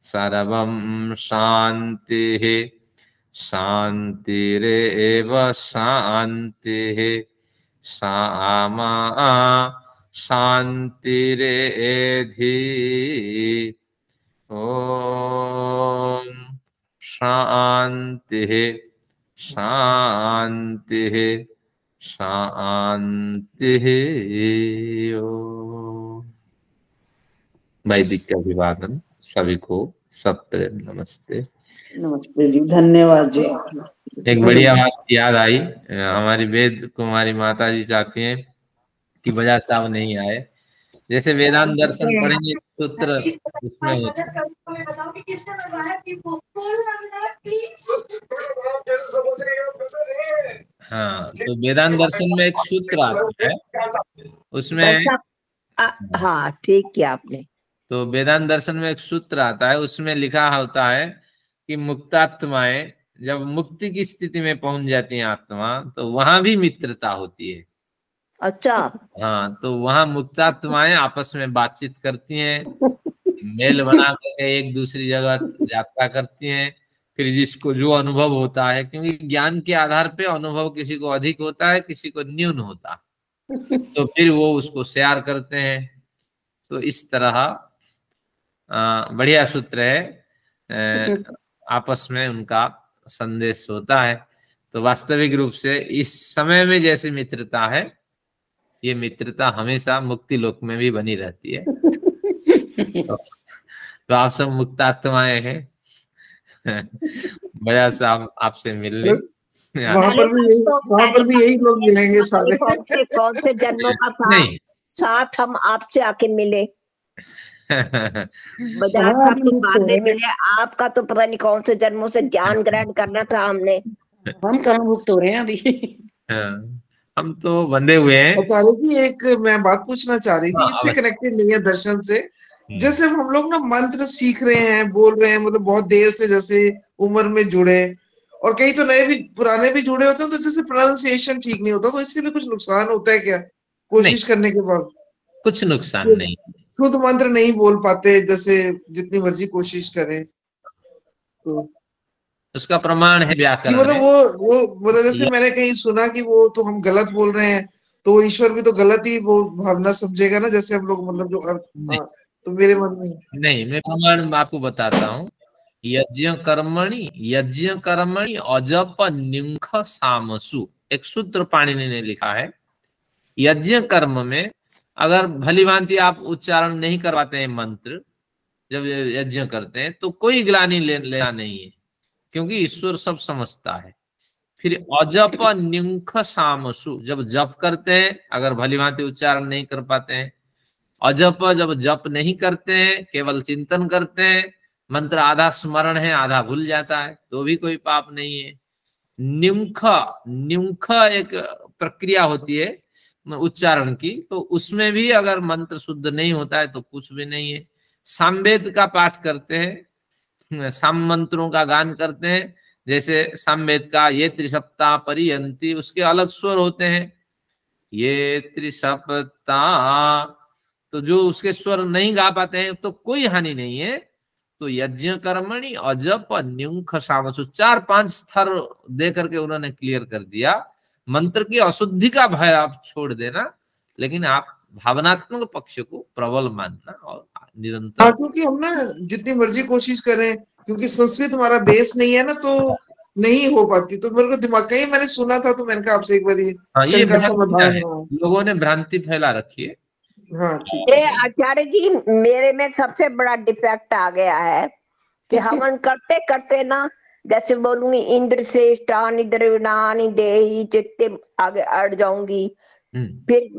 सर्वं शान्तिः शान्तिरेव शान्तिः सामा शान्तिरेधि। ओम शान्तिः शान्तिः शान्तिः। वैदिक का अभिवादन सभी को, सब प्रेम, नमस्ते। नमस्ते जी, धन्यवाद जी। एक बढ़िया बात याद आई, हमारी वेद कुमारी माता जी चाहती हैं कि बजाज साहब नहीं आए। जैसे वेदांत दर्शन पढ़ेंगे सूत्र उसमें होता है। हाँ, तो वेदांत दर्शन में एक सूत्र आता है, उसमें हाँ ठीक किया आपने। तो वेदांत दर्शन में एक सूत्र आता है, उसमें लिखा होता है कि मुक्तात्माएं जब मुक्ति की स्थिति में पहुंच जाती हैं आत्मा, तो वहां भी मित्रता होती है। अच्छा। हाँ, तो वहां मुक्तात्माएं आपस में बातचीत करती हैं, मेल बना करके एक दूसरी जगह यात्रा करती हैं। फिर जिसको जो अनुभव होता है, क्योंकि ज्ञान के आधार पे अनुभव किसी को अधिक होता है, किसी को न्यून होता है, तो फिर वो उसको शेयर करते हैं। तो इस तरह बढ़िया सूत्र है, आपस में उनका संदेश होता है। तो वास्तविक रूप से इस समय में जैसी मित्रता है, ये मित्रता हमेशा मुक्ति लोक में भी बनी रहती है। तो आप सब मुक्तात्माएं हैं। बजाज साहब आपसे मिलने वहां पर भी यही लोग मिलेंगे सारे। कौन से जन्मों का था नहीं, साथ हम आपसे आके मिले। बजाज साहब तो बाद में मिले, आपका तो पता नहीं कौन से जन्मों से ज्ञान ग्रहण करना था हमने। हम कहाँ मुक्त हो रहे हैं अभी। हम तो बंधे हुए हैं। आचार्य जी, एक मैं बात पूछना चाह रही थी, इससे कनेक्टेड नहीं है दर्शन से। जैसे हम लोग ना मंत्र सीख रहे हैं, बोल रहे हैं, मतलब बहुत देर से जैसे उम्र में जुड़े, और कई तो नए भी पुराने भी जुड़े होते हैं, तो जैसे प्रोनाउंसिएशन ठीक नहीं होता, तो इससे भी कुछ नुकसान होता है क्या कोशिश करने के बाद? कुछ नुकसान नहीं, शुद्ध मंत्र नहीं बोल पाते जैसे जितनी मर्जी कोशिश करें तो उसका प्रमाण है व्याकरण में। मतलब वो मतलब जैसे मैंने कहीं सुना कि वो तो हम गलत बोल रहे हैं, तो ईश्वर भी तो गलत ही वो भावना समझेगा ना, जैसे हम लोग मतलब जो अर्थ। तो मेरे मन में नहीं, मैं प्रमाण आपको बताता हूँ। यज्ञ कर्मणि अजप निंख सामसु, एक सूत्र पाणिनि ने लिखा है। यज्ञ कर्म में अगर भली भांति आप उच्चारण नहीं करवाते हैं मंत्र, जब यज्ञ करते हैं, तो कोई ग्लानि लेना नहीं है, क्योंकि ईश्वर सब समझता है। फिर अजप निंख सामसु, जब जप करते हैं, अगर भली भांति उच्चारण नहीं कर पाते हैं, अजप जब जप नहीं करते हैं, केवल चिंतन करते हैं, मंत्र आधा स्मरण है आधा भूल जाता है, तो भी कोई पाप नहीं है। न्युंख एक प्रक्रिया होती है उच्चारण की, तो उसमें भी अगर मंत्र शुद्ध नहीं होता है तो कुछ भी नहीं है। सामवेद का पाठ करते हैं, साम मंत्रों का गान करते हैं, जैसे सामवेद का ये त्रिसप्ता परियंती, उसके अलग स्वर होते हैं, ये त्रिसप्ता, तो जो उसके स्वर नहीं गा पाते हैं तो कोई हानि नहीं है। तो यज्ञ कर्मणि अजप न्युंख सामसु 4-5 स्तर दे करके उन्होंने क्लियर कर दिया। मंत्र की अशुद्धि का भय आप छोड़ देना, लेकिन आप भावनात्मक पक्ष को प्रबल मानना और निरंतर। हाँ, क्योंकि हम ना जितनी मर्जी कोशिश करें, क्योंकि संस्कृत हमारा बेस नहीं है ना, तो नहीं हो पाती। तो मेरे को दिमाग कहीं मैंने सुना था, तो मैंने कहा आपसे एक बार ये शंका समाधान। लोगों ने भ्रांति फैला रखी है। हाँ ठीक है। आचार्य जी, मेरे में सबसे बड़ा डिफेक्ट आ गया है कि हवन करते करते ना, जैसे बोलूंगी इंद्र श्रेष्ठानि द्रविणानि देहि चित्ते, आगे अड़ जाऊंगी, फिर